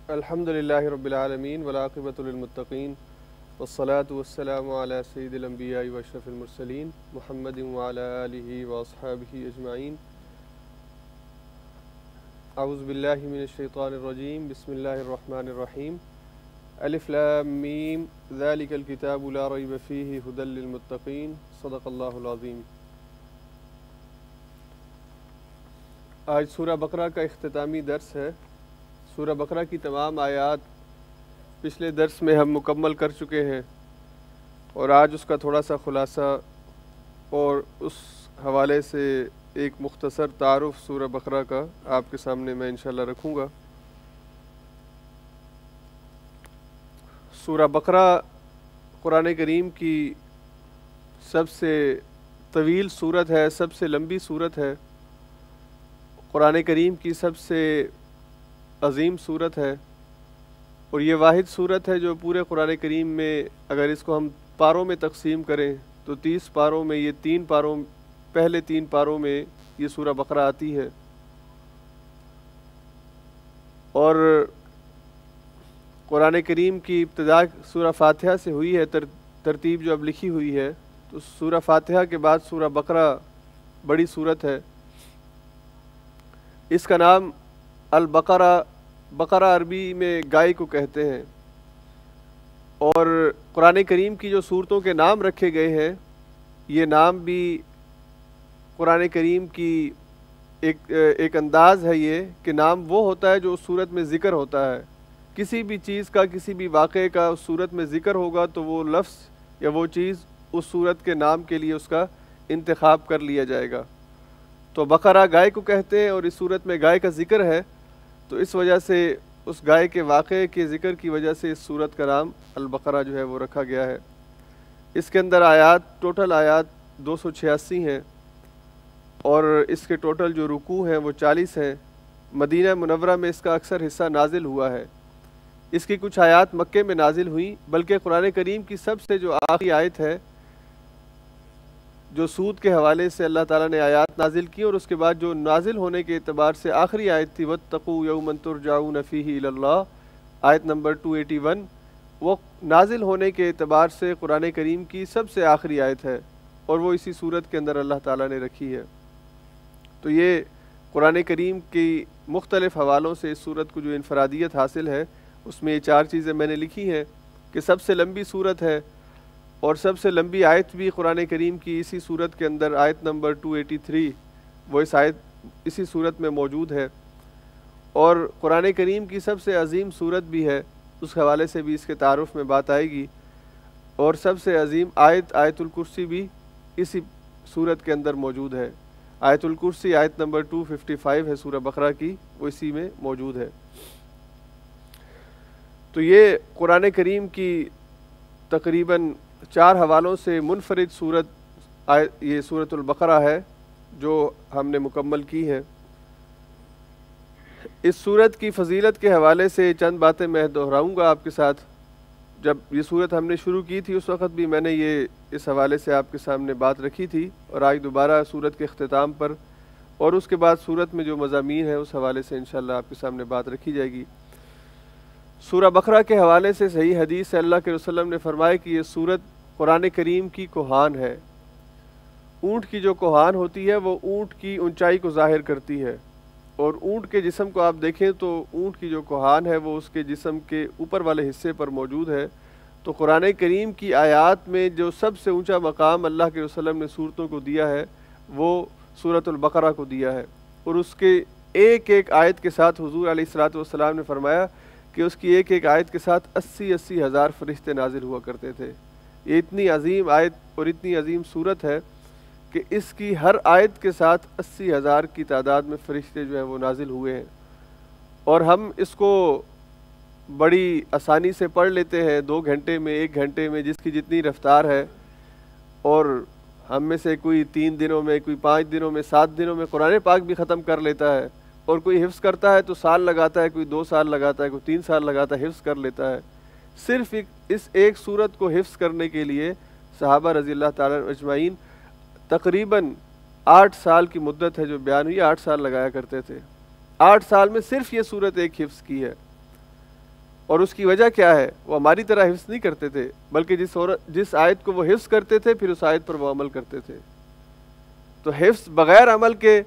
الحمد للہ رب العالمین والعاقبۃ للمتقین والصلاة والسلام علی سید الانبیاء واشرف المرسلین محمد وعلی آلہ واصحابہ اجمعین۔ اعوذ باللہ من الشیطان الرجیم، بسم اللہ الرحمن الرحیم۔ الف لام میم ذالک الکتاب لا ریب فیہ ھدی للمتقین، صدق اللہ العظیم۔ آج سورہ بقرہ کا اختتامی درس ہے۔ سورہ بقرہ کی تمام آیات پچھلے درس میں ہم مکمل کر چکے ہیں، اور آج اس کا تھوڑا سا خلاصہ اور اس حوالے سے ایک مختصر تعارف سورہ بقرہ کا آپ کے سامنے میں انشاءاللہ رکھوں گا۔ سورہ بقرہ قرآن کریم کی سب سے طویل سورت ہے، سب سے لمبی سورت ہے، قرآن کریم کی سب سے عظیم سورت ہے، اور یہ واحد سورت ہے جو پورے قرآن کریم میں اگر اس کو ہم پاروں میں تقسیم کریں تو 30 پاروں میں یہ پہلے تین پاروں میں یہ سورہ بقرہ آتی ہے۔ اور قرآن کریم کی ابتدا سورہ فاتحہ سے ہوئی ہے، ترتیب جو اب لکھی ہوئی ہے، تو سورہ فاتحہ کے بعد سورہ بقرہ بڑی سورت ہے۔ اس کا نام البقرہ، بقرہ عربی میں گائے کو کہتے ہیں، اور قرآن کریم کی جو صورتوں کے نام رکھے گئے ہیں یہ نام بھی قرآن کریم کی ایک انداز ہے یہ کہ نام وہ ہوتا ہے جو اس صورت میں ذکر ہوتا ہے۔ کسی بھی چیز کا، کسی بھی واقعے کا اس صورت میں ذکر ہوگا تو وہ لفظ یا وہ چیز اس صورت کے نام کے لیے اس کا انتخاب کر لیا جائے گا۔ تو بقرہ گائے کو کہتے ہیں، اور اس صورت میں گائے کا ذکر ہے، تو اس وجہ سے اس گائے کے واقعے کے ذکر کی وجہ سے اس سورت کا نام البقرہ جو ہے وہ رکھا گیا ہے۔ اس کے اندر ٹوٹل آیات 286 ہیں، اور اس کے ٹوٹل جو رکوع ہیں وہ 40 ہیں۔ مدینہ منورہ میں اس کا اکثر حصہ نازل ہوا ہے۔ اس کی کچھ آیات مکے میں نازل ہوئیں، بلکہ قرآن کریم کی سب سے جو آخری آیت ہے جو سود کے حوالے سے اللہ تعالیٰ نے آیات نازل کی، اور اس کے بعد جو نازل ہونے کے اعتبار سے آخری آیت تھی وَاتَّقُوا يَوْمًا تُرْجَعُونَ فِيهِ إِلَى اللَّهِ، آیت نمبر 281، وہ نازل ہونے کے اعتبار سے قرآن کریم کی سب سے آخری آیت ہے، اور وہ اسی صورت کے اندر اللہ تعالیٰ نے رکھی ہے۔ تو یہ قرآن کریم کی مختلف حوالوں سے اس صورت کو جو انفرادیت حاصل ہے، اس میں یہ 4 چیزیں میں نے لکھی ہیں کہ سب سے لمبی صورت ہے، اور سب سے لمبی آیت بھی قرآن کریم کی اسی صورت کے اندر آیت نمبر 283 وہ اسی صورت میں موجود ہے، اور قرآن کریم کی سب سے عظیم صورت بھی ہے، اس حوالے سے بھی اس کے تعارف میں بات آئے گی، اور سب سے عظیم آیت الکرسی بھی اسی صورت کے اندر موجود ہے۔ آیت الکرسی آیت نمبر 255 ہے سورہ بقرہ کی، وہ اسی میں موجود ہے۔ تو یہ قرآن کریم کی تقریباً 4 حوالوں سے منفرد صورت یہ سورۃ البقرہ ہے جو ہم نے مکمل کی ہے۔ اس صورت کی فضیلت کے حوالے سے چند باتیں میں دہراؤں گا آپ کے ساتھ۔ جب یہ صورت ہم نے شروع کی تھی اس وقت بھی میں نے یہ اس حوالے سے آپ کے سامنے بات رکھی تھی، اور آج دوبارہ صورت کے اختتام پر اور اس کے بعد صورت میں جو مضامین ہیں اس حوالے سے انشاءاللہ آپ کے سامنے بات رکھی جائے گی۔ سورہ بقرہ کے حوالے سے صحیح حدیث سے اللہ کے رسول صلی اللہ علیہ وسلم نے فرمایا کہ یہ سورت قرآن کریم کی کوہان ہے۔ اونٹ کی جو کوہان ہوتی ہے وہ اونٹ کی اونچائی کو ظاہر کرتی ہے، اور اونٹ کے جسم کو آپ دیکھیں تو اونٹ کی جو کوہان ہے وہ اس کے جسم کے اوپر والے حصے پر موجود ہے۔ تو قرآن کریم کی آیات میں جو سب سے اونچا مقام اللہ کے رسول صلی اللہ علیہ وسلم نے صورتوں کو دیا ہے وہ سورۃ البقرہ کو دیا ہے، اور اس کے ایک ایک آیت کے ساتھ حضور علیہ الصلوۃ والسلام نے فرمایا کہ اس کی ایک ایک آیت کے ساتھ 80 ہزار فرشتے نازل ہوا کرتے تھے۔ یہ اتنی عظیم آیت اور اتنی عظیم صورت ہے کہ اس کی ہر آیت کے ساتھ 80 ہزار کی تعداد میں فرشتے جو ہیں وہ نازل ہوئے ہیں، اور ہم اس کو بڑی آسانی سے پڑھ لیتے ہیں 2 گھنٹے میں، 1 گھنٹے میں، جس کی جتنی رفتار ہے، اور ہم میں سے کوئی 3 دنوں میں، کوئی 5 دنوں میں، 7 دنوں میں قرآن پاک بھی ختم کر لیتا ہے، اور کوئی حفظ کرتا ہے تو سال لگاتا ہے، کوئی 2 سال لگاتا ہے، کوئی 3 سال لگاتا ہے، حفظ کر لیتا ہے۔ صرف اس ایک سورت کو حفظ کرنے کے لیے صحابہ رضی اللہ تعالیٰ اجمعین تقریباً 8 سال کی مدت ہے جو بیان ہوئی، 8 سال لگایا کرتے تھے۔ 8 سال میں صرف یہ سورت ایک حفظ کی ہے۔ اور اس کی وجہ کیا ہے؟ وہ ہماری طرح حفظ نہیں کرتے تھے، بلکہ جس آیت کو وہ حفظ کرتے تھے پھر اس آیت پر وہ عمل کرتے تھے۔ تو حفظ بغیر عمل کے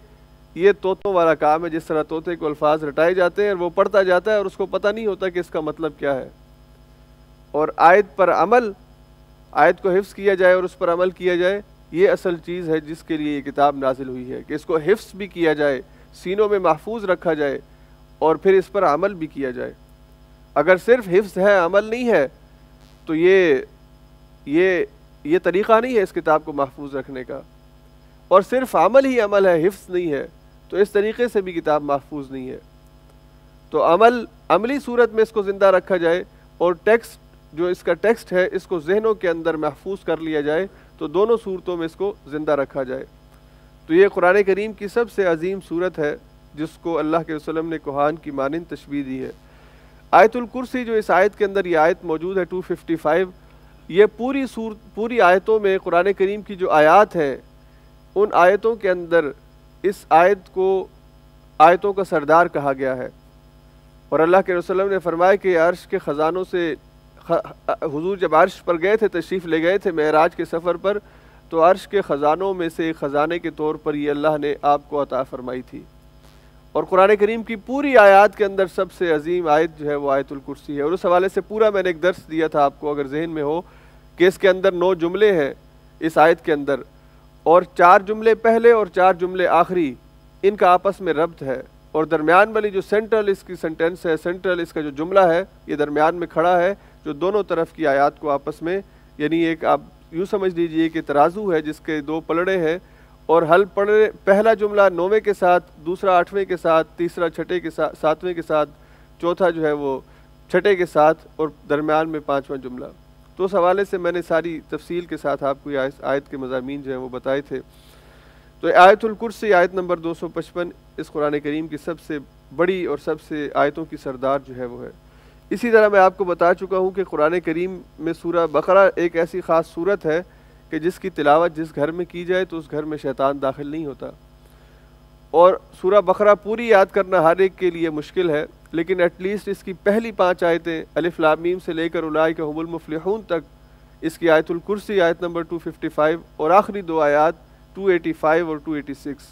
یہ طوطوں والا کام ہے، جس طرح طوطے کو الفاظ رٹائے جاتے ہیں اور وہ پڑھتا جاتا ہے اور اس کو پتہ نہیں ہوتا کہ اس کا مطلب کیا ہے۔ اور آیت پر عمل، آیت کو حفظ کیا جائے اور اس پر عمل کیا جائے، یہ اصل چیز ہے جس کے لیے یہ کتاب نازل ہوئی ہے، کہ اس کو حفظ بھی کیا جائے، سینوں میں محفوظ رکھا جائے اور پھر اس پر عمل بھی کیا جائے۔ اگر صرف حفظ ہے، عمل نہیں ہے، تو یہ طریقہ نہیں ہے اس کتاب کو محفوظ رکھنے کا، اور صرف عمل ہی عمل ہے، حفظ نہیں ہے، تو اس طریقے سے بھی کتاب محفوظ نہیں ہے۔ تو عملی صورت میں اس کو زندہ رکھا جائے اور ٹیکسٹ جو اس کا ٹیکسٹ ہے اس کو ذہنوں کے اندر محفوظ کر لیا جائے، تو دونوں صورتوں میں اس کو زندہ رکھا جائے۔ تو یہ قرآن کریم کی سب سے عظیم صورت ہے جس کو اللہ کے رسول نے کوہان کی مانند تشبیہ دی ہے۔ آیت الکرسی جو اس آیت کے اندر یہ آیت موجود ہے 255، یہ پوری آیتوں میں قرآن کریم کی جو آیات ہیں ان آیتوں کے اندر اس آیت کو آیتوں کا سردار کہا گیا ہے۔ اور اللہ کے رسول نے فرمایا کہ عرش کے خزانوں سے حضور جب عرش پر گئے تھے، تشریف لے گئے تھے معراج کے سفر پر، تو عرش کے خزانوں میں سے ایک خزانے کے طور پر یہ اللہ نے آپ کو عطا فرمائی تھی۔ اور قرآن کریم کی پوری آیات کے اندر سب سے عظیم آیت جو ہے وہ آیت الکرسی ہے۔ اور اس حوالے سے پورا میں نے ایک درس دیا تھا آپ کو، اگر ذہن میں ہو، کہ اس کے اندر 9 جملے ہیں اس آیت کے اندر، اور 4 جملے پہلے اور 4 جملے آخری، ان کا آپس میں ربط ہے، اور درمیان والی جو سینٹرل اس کی سنٹینس ہے، سینٹرل اس کا جو جملہ ہے، یہ درمیان میں کھڑا ہے، جو دونوں طرف کی آیات کو آپس میں، یعنی ایک آپ یوں سمجھ لیجئے کہ ترازو ہے جس کے 2 پلڑے ہیں، اور حل پڑھنے پہلا جملہ 9ویں کے ساتھ، دوسرا 8ویں کے ساتھ، تیسرا 6 کے ساتھ، 7ویں کے ساتھ، چوتھا جو ہے وہ 6 کے ساتھ، اور درمیان میں 5واں جملہ۔ تو اس حوالے سے میں نے ساری تفصیل کے ساتھ آپ کو یہ آیت کے مضامین جو ہیں وہ بتائے تھے۔ تو آیت الکرسی آیت نمبر 255 اس قرآن کریم کی سب سے بڑی اور سب سے آیتوں کی سردار جو ہے وہ ہے۔ اسی طرح میں آپ کو بتا چکا ہوں کہ قرآن کریم میں سورہ بقرہ ایک ایسی خاص صورت ہے کہ جس کی تلاوت جس گھر میں کی جائے تو اس گھر میں شیطان داخل نہیں ہوتا، اور سورہ بقرہ پوری یاد کرنا ہر ایک کے لیے مشکل ہے، لیکن ایٹ لیسٹ اس کی پہلی 5 آیتیں الف لام میم سے لے کر اولئک هم المفلحون تک، اس کی آیت الکرسی آیت نمبر 255 اور آخری 2 آیات 285 اور 286،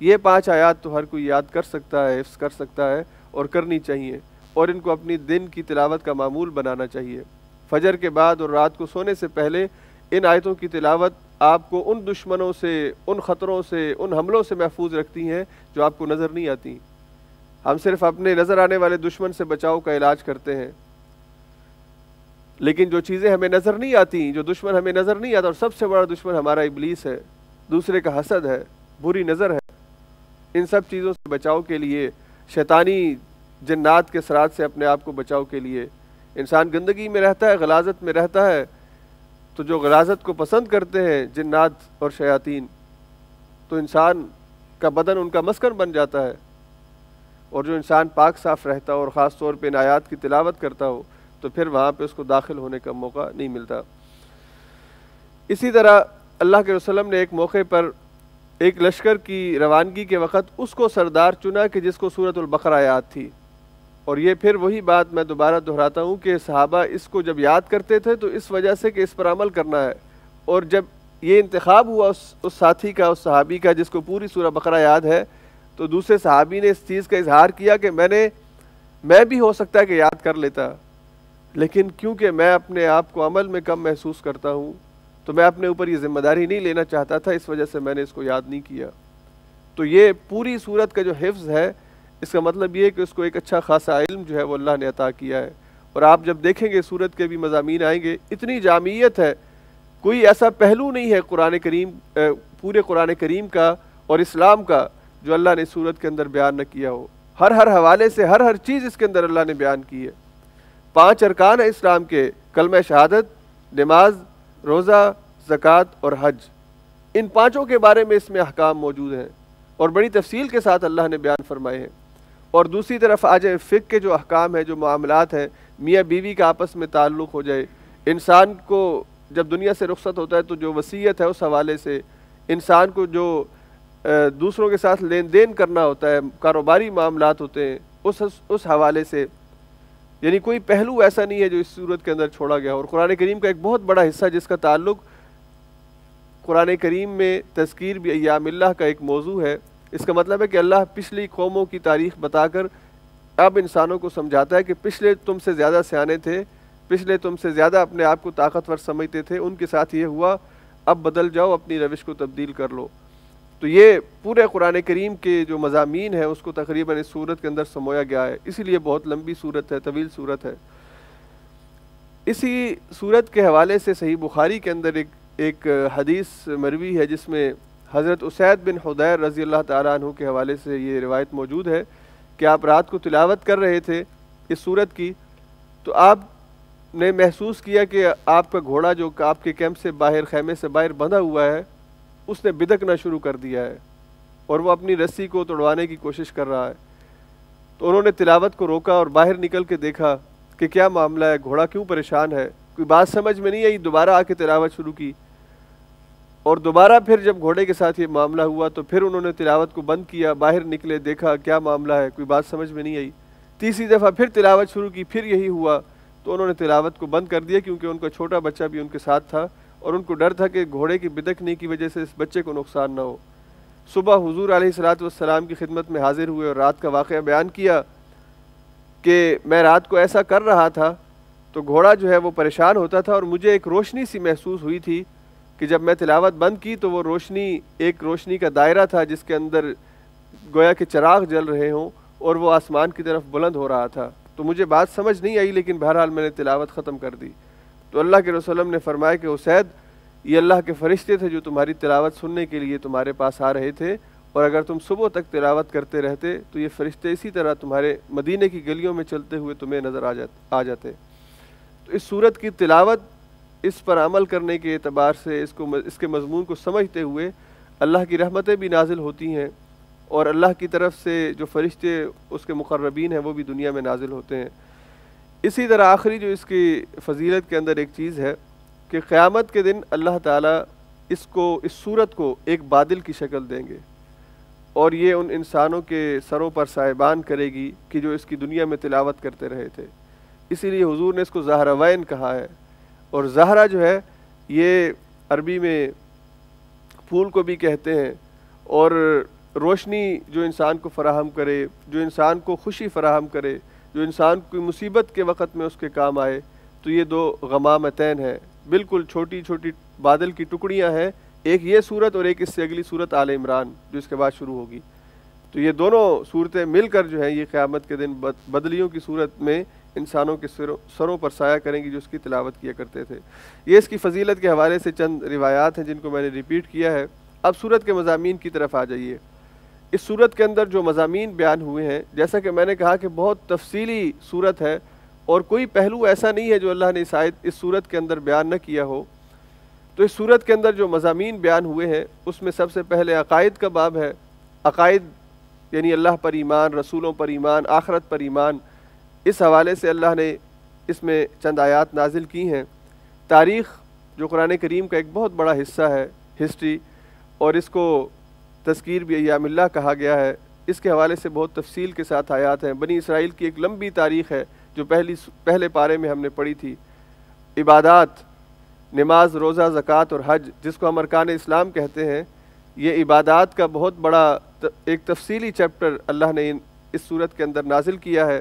یہ 5 آیات تو ہر کوئی یاد کر سکتا ہے، حفظ کر سکتا ہے، اور کرنی چاہیے، اور ان کو اپنی دن کی تلاوت کا معمول بنانا چاہیے۔ فجر کے بعد اور رات کو سونے سے پہلے ان آیتوں کی تلاوت آپ کو ان دشمنوں سے، ان خطروں سے، ان حملوں سے محفوظ رکھتی ہیں جو آپ کو نظر نہیں آتی۔ ہم صرف اپنے نظر آنے والے دشمن سے بچاؤ کا علاج کرتے ہیں، لیکن جو چیزیں ہمیں نظر نہیں آتی، جو دشمن ہمیں نظر نہیں آتا، اور سب سے بڑا دشمن ہمارا ابلیس ہے، دوسرے کا حسد ہے، بری نظر ہے، ان سب چیزوں سے بچاؤ کے لیے، شیطانی جنات کے اثرات سے اپنے آپ کو بچاؤ کے لیے، انسان گندگی میں رہتا ہے، غلاظت میں رہتا ہے، تو جو غلاظت کو پسند کرتے ہیں جنات اور شیاطین، تو انسان کا بدن ان کا مسکن بن جاتا ہے، اور جو انسان پاک صاف رہتا ہو اور خاص طور پہ ان آیات کی تلاوت کرتا ہو تو پھر وہاں پہ اس کو داخل ہونے کا موقع نہیں ملتا۔ اسی طرح اللہ کے رسول نے ایک موقع پر ایک لشکر کی روانگی کے وقت اس کو سردار چنا کہ جس کو سورۃ البقرہ یاد تھی، اور یہ پھر وہی بات میں دوبارہ دہراتا ہوں کہ صحابہ اس کو جب یاد کرتے تھے تو اس وجہ سے کہ اس پر عمل کرنا ہے، اور جب یہ انتخاب ہوا اس ساتھی کا، اس صحابی کا جس کو پوری سورہ بقرہ یاد ہے، تو دوسرے صحابی نے اس چیز کا اظہار کیا کہ میں بھی ہو سکتا ہے کہ یاد کر لیتا، لیکن کیونکہ میں اپنے آپ کو عمل میں کم محسوس کرتا ہوں تو میں اپنے اوپر یہ ذمہ داری نہیں لینا چاہتا تھا، اس وجہ سے میں نے اس کو یاد نہیں کیا۔ تو یہ پوری سورت کا جو حفظ ہے، اس کا مطلب یہ ہے کہ اس کو ایک اچھا خاصا علم جو ہے وہ اللہ نے عطا کیا ہے، اور آپ جب دیکھیں گے سورت کے بھی مضامین آئیں گے، اتنی جامعیت ہے، کوئی ایسا پہلو نہیں ہے قرآن کریم، پورے قرآن کریم کا اور اسلام کا جو اللہ نے سورت کے اندر بیان نہ کیا ہو۔ ہر حوالے سے ہر چیز اس کے اندر اللہ نے بیان کی ہے۔ 5 ارکان ہیں اسلام کے، کلمہ شہادت، نماز، روزہ، زکوٰۃ اور حج، ان 5 کے بارے میں اس میں احکام موجود ہیں اور بڑی تفصیل کے ساتھ اللہ نے بیان فرمائے ہیں۔ اور دوسری طرف آ جائے فقہ کے جو احکام ہیں، جو معاملات ہیں، میاں بیوی کا آپس میں تعلق ہو جائے، انسان کو جب دنیا سے رخصت ہوتا ہے تو جو وصیت ہے اس حوالے سے، انسان کو جو دوسروں کے ساتھ لین دین کرنا ہوتا ہے، کاروباری معاملات ہوتے ہیں، اس حوالے سے، یعنی کوئی پہلو ایسا نہیں ہے جو اس صورت کے اندر چھوڑا گیا. اور قرآن کریم کا ایک بہت بڑا حصہ جس کا تعلق قرآن کریم میں تذکیر بھی ایام اللہ کا ایک موضوع ہے. اس کا مطلب ہے کہ اللہ پچھلی قوموں کی تاریخ بتا کر اب انسانوں کو سمجھاتا ہے کہ پچھلے تم سے زیادہ سیانے تھے, پچھلے تم سے زیادہ اپنے آپ کو طاقتور سمجھتے تھے, ان کے ساتھ یہ ہوا, اب بدل جاؤ, اپنی روش کو تبدیل کر لو. تو یہ پورے قرآن کریم کے جو مضامین ہیں اس کو تقریباً اس صورت کے اندر سمویا گیا ہے, اسی لیے بہت لمبی صورت ہے, طویل صورت ہے. اسی صورت کے حوالے سے صحیح بخاری کے اندر ایک حدیث مروی ہے جس میں حضرت اسید بن حضیر رضی اللہ تعالیٰ عنہ کے حوالے سے یہ روایت موجود ہے کہ آپ رات کو تلاوت کر رہے تھے اس صورت کی, تو آپ نے محسوس کیا کہ آپ کا گھوڑا جو آپ کے کیمپ سے باہر, خیمے سے باہر بندھا ہوا ہے, اس نے بدکنا شروع کر دیا ہے اور وہ اپنی رسی کو توڑوانے کی کوشش کر رہا ہے. تو انہوں نے تلاوت کو روکا اور باہر نکل کے دیکھا کہ کیا معاملہ ہے, گھوڑا کیوں پریشان ہے. کوئی بات سمجھ میں نہیں آئی, دوبارہ آ کے تلاوت شروع کی, اور دوبارہ پھر جب گھوڑے کے ساتھ یہ معاملہ ہوا تو پھر انہوں نے تلاوت کو بند کیا, باہر نکلے, دیکھا کیا معاملہ ہے, کوئی بات سمجھ میں نہیں آئی. تیسری دفعہ پھر تلاوت شروع کی, پھر یہی ہوا, تو انہوں نے تلاوت کو بند کر دیا کیونکہ ان کا چھوٹا بچہ بھی ان کے ساتھ تھا اور ان کو ڈر تھا کہ گھوڑے کی بدکنے کی وجہ سے اس بچے کو نقصان نہ ہو. صبح حضور علیہ الصلوۃ والسلام کی خدمت میں حاضر ہوئے اور رات کا واقعہ بیان کیا کہ میں رات کو ایسا کر رہا تھا تو گھوڑا جو ہے وہ پریشان ہوتا تھا اور مجھے ایک روشنی سی محسوس ہوئی تھی کہ جب میں تلاوت بند کی تو وہ روشنی ایک روشنی کا دائرہ تھا جس کے اندر گویا کہ چراغ جل رہے ہوں اور وہ آسمان کی طرف بلند ہو رہا تھا. تو مجھے بات سمجھ نہیں آئی, لیکن بہرحال میں نے تلاوت ختم کر دی. تو اللہ کے رسول نے فرمایا کہ اسید, یہ اللہ کے فرشتے تھے جو تمہاری تلاوت سننے کے لیے تمہارے پاس آ رہے تھے, اور اگر تم صبح تک تلاوت کرتے رہتے تو یہ فرشتے اسی طرح تمہارے مدینے کی گلیوں میں چلتے ہوئے تمہیں نظر آ جاتے. تو اس صورت کی تلاوت, اس پر عمل کرنے کے اعتبار سے اس کے مضمون کو سمجھتے ہوئے اللہ کی رحمتیں بھی نازل ہوتی ہیں اور اللہ کی طرف سے جو فرشتے اس کے مقربین ہیں وہ بھی دنیا میں نازل ہوتے ہیں. اسی طرح آخری جو اس کی فضیلت کے اندر ایک چیز ہے کہ قیامت کے دن اللہ تعالیٰ اس صورت کو ایک بادل کی شکل دیں گے اور یہ ان انسانوں کے سروں پر سائبان کرے گی کہ جو اس کی دنیا میں تلاوت کرتے رہے تھے. اسی لیے حضور نے اس کو زہراوین کہا ہے, اور زہرا جو ہے یہ عربی میں پھول کو بھی کہتے ہیں, اور روشنی جو انسان کو فراہم کرے, جو انسان کو خوشی فراہم کرے, جو انسان کی مصیبت کے وقت میں اس کے کام آئے, تو یہ دو غمامتین ہیں, بالکل چھوٹی چھوٹی بادل کی ٹکڑیاں ہیں, ایک یہ صورت اور ایک اس سے اگلی صورت آل عمران جو اس کے بعد شروع ہوگی. تو یہ دونوں صورتیں مل کر جو ہیں یہ قیامت کے دن بدلیوں کی صورت میں انسانوں کے سروں پر سایہ کریں گی جو اس کی تلاوت کیا کرتے تھے. یہ اس کی فضیلت کے حوالے سے چند روایات ہیں جن کو میں نے ریپیٹ کیا ہے. اب صورت کے مضامین کی طرف آ جائیے. اس صورت کے اندر جو مضامین بیان ہوئے ہیں, جیسا کہ میں نے کہا کہ بہت تفصیلی صورت ہے اور کوئی پہلو ایسا نہیں ہے جو اللہ نے اس صورت کے اندر بیان نہ کیا ہو. تو اس صورت کے اندر جو مضامین بیان ہوئے ہیں اس میں سب سے پہلے عقائد کا باب ہے. عقائد یعنی اللہ پر ایمان, رسولوں پر ایمان, آخرت پر ایمان. اس حوالے سے اللہ نے اس میں چند آیات نازل کی ہیں. تاریخ جو قرآن کریم کا ایک بہت بڑا حصہ ہے, ہسٹری, اور اس کو تذکیر بھی ایام اللہ کہا گیا ہے, اس کے حوالے سے بہت تفصیل کے ساتھ آیات ہیں. بنی اسرائیل کی ایک لمبی تاریخ ہے جو پہلے پارے میں ہم نے پڑھی تھی. عبادات, نماز, روزہ, زکوٰۃ اور حج, جس کو ہم ارکان اسلام کہتے ہیں, یہ عبادات کا بہت بڑا ایک تفصیلی چیپٹر اللہ نے اس صورت کے اندر نازل کیا ہے.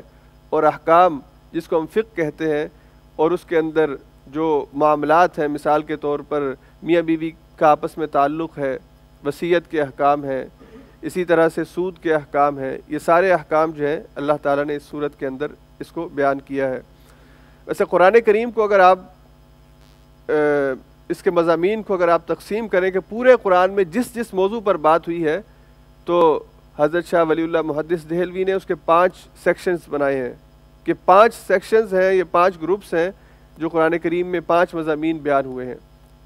اور احکام جس کو ہم فقہ کہتے ہیں, اور اس کے اندر جو معاملات ہیں, مثال کے طور پر میاں بیوی کا آپس میں تعلق ہے, وصیت کے احکام ہیں, اسی طرح سے سود کے احکام ہیں, یہ سارے احکام جو ہیں اللہ تعالیٰ نے اس صورت کے اندر اس کو بیان کیا ہے. ویسے قرآن کریم کو اگر آپ اس کے مضامین کو اگر آپ تقسیم کریں کہ پورے قرآن میں جس جس موضوع پر بات ہوئی ہے, تو حضرت شاہ ولی اللہ محدث دہلوی نے اس کے 5 سیکشنز بنائے ہیں کہ 5 سیکشنز ہیں, یہ 5 گروپس ہیں جو قرآن کریم میں 5 مضامین بیان ہوئے ہیں.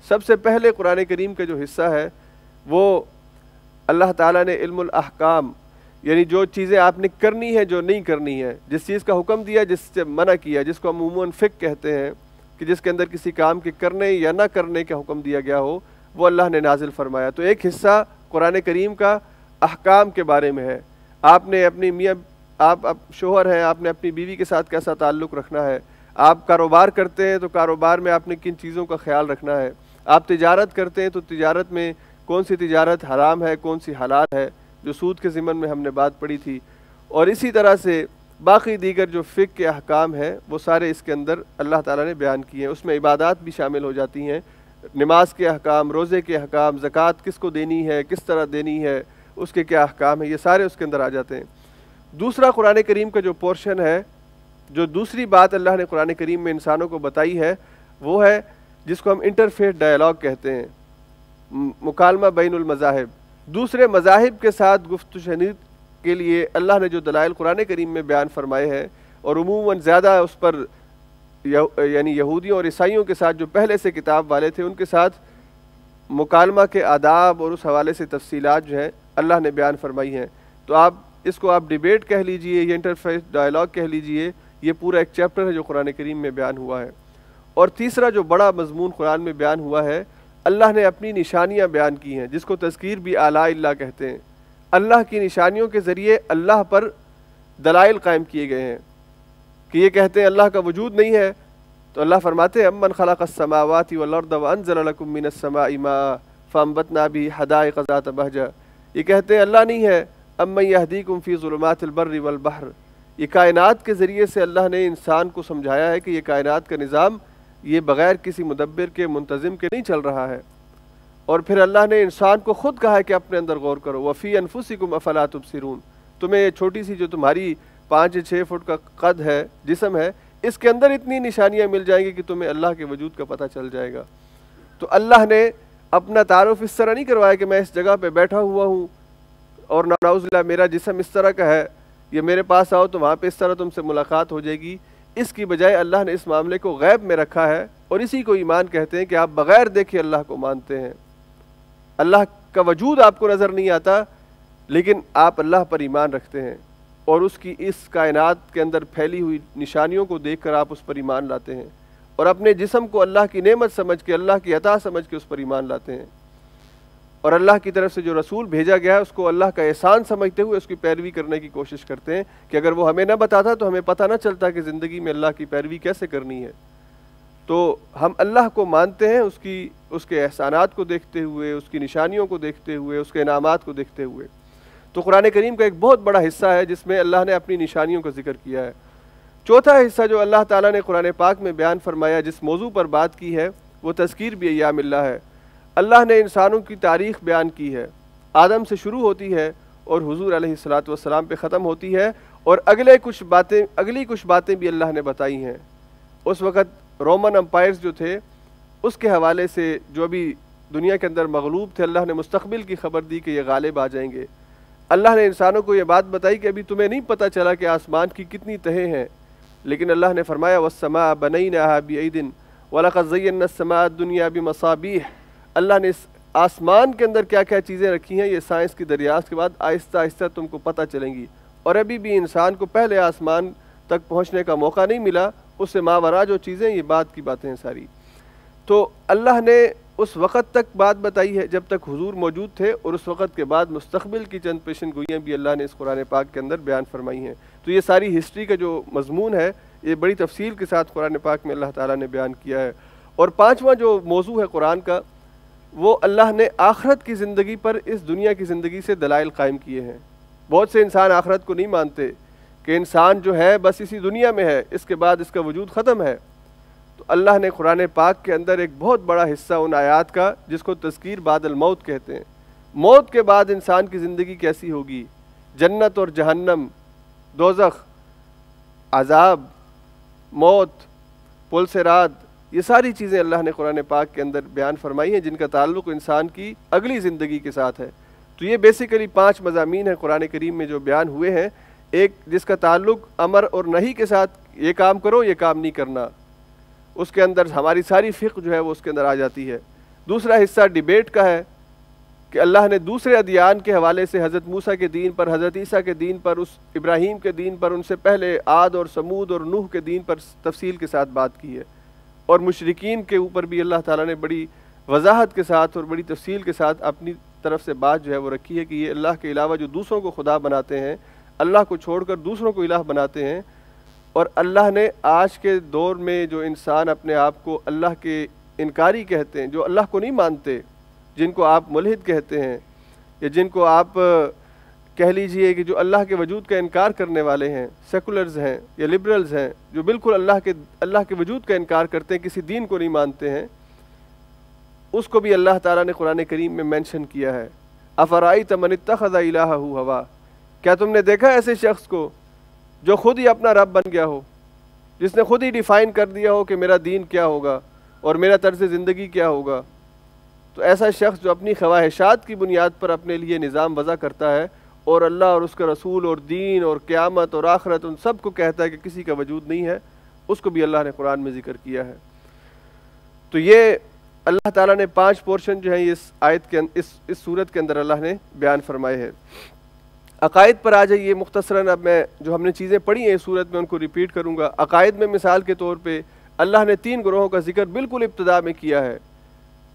سب سے پہلے قرآن کریم کا جو حصہ ہے وہ اللہ تعالیٰ نے علم الاحکام, یعنی جو چیزیں آپ نے کرنی ہے, جو نہیں کرنی ہے, جس چیز کا حکم دیا, جس سے منع کیا, جس کو ہم عموماً فقہ کہتے ہیں کہ جس کے اندر کسی کام کے کرنے یا نہ کرنے کا حکم دیا گیا ہو, وہ اللہ نے نازل فرمایا. تو ایک حصہ قرآن کریم کا احکام کے بارے میں ہے. آپ نے اپنی میاں آپ اب شوہر ہیں، آپ نے اپنی بیوی کے ساتھ کیسا تعلق رکھنا ہے، آپ کاروبار کرتے ہیں تو کاروبار میں آپ نے کن چیزوں کا خیال رکھنا ہے، آپ تجارت کرتے ہیں تو تجارت میں کون سی تجارت حرام ہے، کون سی حلال ہے، جو سود کے ضمن میں ہم نے بات پڑھی تھی، اور اسی طرح سے باقی دیگر جو فقہ کے احکام ہیں وہ سارے اس کے اندر اللہ تعالیٰ نے بیان کیے ہیں۔ اس میں عبادات بھی شامل ہو جاتی ہیں، نماز کے احکام، روزے کے احکام، زکوٰۃ کس کو دینی ہے، کس طرح دینی ہے، اس کے کیا احکام ہیں، یہ سارے اس کے اندر آ جاتے ہیں۔ دوسرا قرآن کریم کا جو پورشن ہے، جو دوسری بات اللہ نے قرآن کریم میں انسانوں کو بتائی ہے، وہ ہے جس کو ہم انٹرفیتھ ڈائلاگ کہتے ہیں، مکالمہ بین المذاہب، دوسرے مذاہب کے ساتھ گفت و شنید کے لیے اللہ نے جو دلائل قرآن کریم میں بیان فرمائے ہیں، اور عموماً زیادہ اس پر یعنی یہودیوں اور عیسائیوں کے ساتھ جو پہلے سے کتاب والے تھے ان کے ساتھ مکالمہ کے آداب اور اس حوالے سے تفصیلات جو ہیں اللہ نے بیان فرمائی ہیں۔ تو اس کو آپ ڈیبیٹ کہہ لیجئے یا انٹرفیس ڈائلاگ کہہ لیجئے، یہ پورا ایک چیپٹر ہے جو قرآن کریم میں بیان ہوا ہے۔ اور تیسرا جو بڑا مضمون قرآن میں بیان ہوا ہے، اللہ نے اپنی نشانیاں بیان کی ہیں، جس کو تذکیر بھی آلاء اللہ کہتے ہیں۔ اللہ کی نشانیوں کے ذریعے اللہ پر دلائل قائم کیے گئے ہیں، کہ یہ کہتے ہیں اللہ کا وجود نہیں ہے، تو اللہ فرماتے ہیں امن خلق السماوات والارض وانزل لکم من السماء ماء فانبتنا به حدائق ذات بہجہ، یہ کہتے ہیں اللہ نہیں ہے، امن یہدیکم فی ظلمات البر والبحر، یہ کائنات کے ذریعے سے اللہ نے انسان کو سمجھایا ہے کہ یہ کائنات کا نظام یہ بغیر کسی مدبر کے، منتظم کے نہیں چل رہا ہے۔ اور پھر اللہ نے انسان کو خود کہا ہے کہ اپنے اندر غور کرو، وفی انفسکم افلا تبصرون، تمہیں یہ چھوٹی سی جو تمہاری 5 یا 6 فٹ کا قد ہے، جسم ہے، اس کے اندر اتنی نشانیاں مل جائیں گی کہ تمہیں اللہ کے وجود کا پتہ چل جائے گا۔ تو اللہ نے اپنا تعارف اس طرح نہیں کروایا کہ میں اس جگہ پہ بیٹھا ہوا ہوں اور نعوذ باللہ میرا جسم اس طرح کا ہے، یہ میرے پاس آؤ تو وہاں پہ اس طرح تم سے ملاقات ہو جائے گی۔ اس کی بجائے اللہ نے اس معاملے کو غیب میں رکھا ہے، اور اسی کو ایمان کہتے ہیں کہ آپ بغیر دیکھے اللہ کو مانتے ہیں۔ اللہ کا وجود آپ کو نظر نہیں آتا، لیکن آپ اللہ پر ایمان رکھتے ہیں، اور اس کی اس کائنات کے اندر پھیلی ہوئی نشانیوں کو دیکھ کر آپ اس پر ایمان لاتے ہیں، اور اپنے جسم کو اللہ کی نعمت سمجھ کے، اللہ کی عطا سمجھ کے اس پر ایمان لاتے ہیں، اور اللہ کی طرف سے جو رسول بھیجا گیا ہے اس کو اللہ کا احسان سمجھتے ہوئے اس کی پیروی کرنے کی کوشش کرتے ہیں، کہ اگر وہ ہمیں نہ بتاتا تو ہمیں پتہ نہ چلتا کہ زندگی میں اللہ کی پیروی کیسے کرنی ہے۔ تو ہم اللہ کو مانتے ہیں اس کے احسانات کو دیکھتے ہوئے، اس کی نشانیوں کو دیکھتے ہوئے، اس کے انعامات کو دیکھتے ہوئے۔ تو قرآن کریم کا ایک بہت بڑا حصہ ہے جس میں اللہ نے اپنی نشانیوں کا ذکر کیا ہے۔ چوتھا حصہ جو اللہ تعالیٰ نے قرآن پاک میں بیان فرمایا، جس موضوع پر بات کی ہے، وہ تذکیر بھی ایام اللہ ہے۔ اللہ نے انسانوں کی تاریخ بیان کی ہے، آدم سے شروع ہوتی ہے اور حضور علیہ الصلوۃ والسلام پہ ختم ہوتی ہے، اور اگلی کچھ باتیں بھی اللہ نے بتائی ہیں۔ اس وقت رومن امپائرز جو تھے، اس کے حوالے سے جو ابھی دنیا کے اندر مغلوب تھے، اللہ نے مستقبل کی خبر دی کہ یہ غالب آ جائیں گے۔ اللہ نے انسانوں کو یہ بات بتائی کہ ابھی تمہیں نہیں پتہ چلا کہ آسمان کی کتنی تہیں ہیں، لیکن اللہ نے فرمایا وَالسَّمَاءَ بَنَيْنَاهَا بِأَيْدٍ وَلَقَدْ زَيَّنَّا السَّمَاءَ الدُّنْيَا بِمَصَابِيحَ، اللہ نے اس آسمان کے اندر کیا کیا چیزیں رکھی ہیں، یہ سائنس کی دریافت کے بعد آہستہ آہستہ تم کو پتہ چلیں گی، اور ابھی بھی انسان کو پہلے آسمان تک پہنچنے کا موقع نہیں ملا، اس سے ماورا جو چیزیں، یہ بات کی باتیں ہیں ساری۔ تو اللہ نے اس وقت تک بات بتائی ہے جب تک حضور موجود تھے، اور اس وقت کے بعد مستقبل کی چند پیشن گوئیاں بھی اللہ نے اس قرآن پاک کے اندر بیان فرمائی ہیں۔ تو یہ ساری ہسٹری کا جو مضمون ہے، یہ بڑی تفصیل کے ساتھ قرآن پاک میں اللہ تعالیٰ نے بیان کیا ہے۔ اور پانچواں جو موضوع ہے قرآن کا، وہ اللہ نے آخرت کی زندگی پر اس دنیا کی زندگی سے دلائل قائم کیے ہیں۔ بہت سے انسان آخرت کو نہیں مانتے کہ انسان جو ہے بس اسی دنیا میں ہے، اس کے بعد اس کا وجود ختم ہے۔ تو اللہ نے قرآن پاک کے اندر ایک بہت بڑا حصہ ان آیات کا، جس کو تذکیر بعد الموت کہتے ہیں، موت کے بعد انسان کی زندگی کیسی ہوگی، جنت اور جہنم، دوزخ، عذاب، موت، پل صراط، یہ ساری چیزیں اللہ نے قرآن پاک کے اندر بیان فرمائی ہیں، جن کا تعلق انسان کی اگلی زندگی کے ساتھ ہے۔ تو یہ بیسیکلی 5 مضامین ہیں قرآن کریم میں جو بیان ہوئے ہیں۔ ایک جس کا تعلق امر اور نہی کے ساتھ، یہ کام کرو یہ کام نہیں کرنا، اس کے اندر ہماری ساری فقہ جو ہے وہ اس کے اندر آ جاتی ہے۔ دوسرا حصہ ڈیبیٹ کا ہے کہ اللہ نے دوسرے ادیان کے حوالے سے حضرت موسیٰ کے دین پر، حضرت عیسیٰ کے دین پر، اس ابراہیم کے دین پر، ان سے پہلے عاد اور سمود اور نوح کے دین پر تفصیل کے ساتھ بات کی ہے، اور مشرکین کے اوپر بھی اللہ تعالیٰ نے بڑی وضاحت کے ساتھ اور بڑی تفصیل کے ساتھ اپنی طرف سے بات جو ہے وہ رکھی ہے کہ یہ اللہ کے علاوہ جو دوسروں کو خدا بناتے ہیں، اللہ کو چھوڑ کر دوسروں کو الہ بناتے ہیں۔ اور اللہ نے آج کے دور میں جو انسان اپنے آپ کو اللہ کے انکاری کہتے ہیں، جو اللہ کو نہیں مانتے، جن کو آپ ملحد کہتے ہیں یا جن کو آپ کہہ لیجئے کہ جو اللہ کے وجود کا انکار کرنے والے ہیں، سیکولرز ہیں یا لبرلز ہیں، جو بالکل اللہ کے وجود کا انکار کرتے ہیں، کسی دین کو نہیں مانتے ہیں، اس کو بھی اللہ تعالیٰ نے قرآن کریم میں مینشن کیا ہے۔ افرأیت من اتخذ الہہ ہوا، کیا تم نے دیکھا ایسے شخص کو جو خود ہی اپنا رب بن گیا ہو، جس نے خود ہی ڈیفائن کر دیا ہو کہ میرا دین کیا ہوگا اور میرا طرز زندگی کیا ہوگا؟ تو ایسا شخص جو اپنی خواہشات کی بنیاد پر اپنے لیے نظام وضع کرتا ہے اور اللہ اور اس کا رسول اور دین اور قیامت اور آخرت ان سب کو کہتا ہے کہ کسی کا وجود نہیں ہے، اس کو بھی اللہ نے قرآن میں ذکر کیا ہے۔ تو یہ اللہ تعالیٰ نے 5 پورشن جو ہیں اس آیت کے اس سورت کے اندر اللہ نے بیان فرمائے ہیں۔ عقائد پر آ جائیے مختصراً، اب میں جو ہم نے چیزیں پڑھی ہیں اس سورت میں ان کو ریپیٹ کروں گا۔ عقائد میں مثال کے طور پہ اللہ نے 3 گروہوں کا ذکر بالکل ابتدا میں کیا ہے۔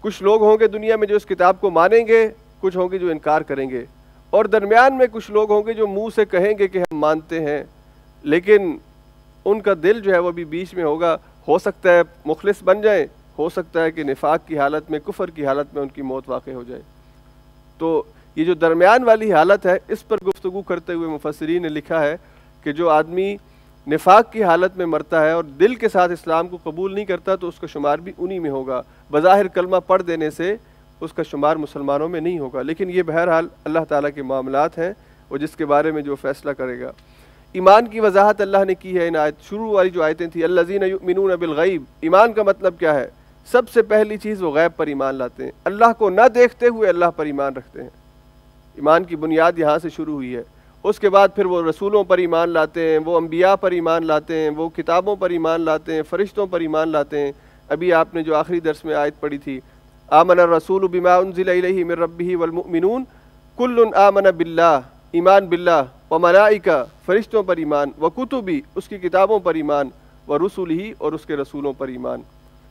کچھ لوگ ہوں گے دنیا میں جو اس کتاب کو مانیں گے، کچھ ہوں گے جو انکار کریں گے، اور درمیان میں کچھ لوگ ہوں گے جو منہ سے کہیں گے کہ ہم مانتے ہیں، لیکن ان کا دل جو ہے وہ بھی بیچ میں ہوگا۔ ہو سکتا ہے مخلص بن جائیں، ہو سکتا ہے کہ نفاق کی حالت میں، کفر کی حالت میں ان کی موت واقع ہو جائے۔ تو یہ جو درمیان والی حالت ہے، اس پر گفتگو کرتے ہوئے مفسرین نے لکھا ہے کہ جو آدمی نفاق کی حالت میں مرتا ہے اور دل کے ساتھ اسلام کو قبول نہیں کرتا تو اس کا شمار بھی انہی میں ہوگا۔ بظاہر کلمہ پڑھ دینے سے اس کا شمار مسلمانوں میں نہیں ہوگا، لیکن یہ بہرحال اللہ تعالیٰ کے معاملات ہیں اور جس کے بارے میں جو فیصلہ کرے گا۔ ایمان کی وضاحت اللہ نے کی ہے ان آیت شروع والی جو آیتیں تھیں، الذین یؤمنون بالغیب۔ ایمان کا مطلب کیا ہے؟ سب سے پہلی چیز وہ غیب پر ایمان لاتے ہیں، اللہ کو نہ دیکھتے ہوئے اللہ پر ایمان رکھتے ہیں۔ ایمان کی بنیاد یہاں سے شروع ہوئی ہے۔ اس کے بعد پھر وہ رسولوں پر ایمان لاتے ہیں، وہ انبیاء پر ایمان لاتے ہیں، وہ کتابوں پر ایمان لاتے ہیں، فرشتوں پر ایمان لاتے ہیں۔ ابھی آپ نے جو آخری درس میں آیت پڑھی تھی، آمن الرسول بما انزل الیہ من ربہ والمؤمنون کل آمن باللہ، ایمان باللہ، وملائکہ، فرشتوں پر ایمان، وکتبی، اس کی کتابوں پر ایمان، ورسلہ، اور اس کے رسولوں پر ایمان۔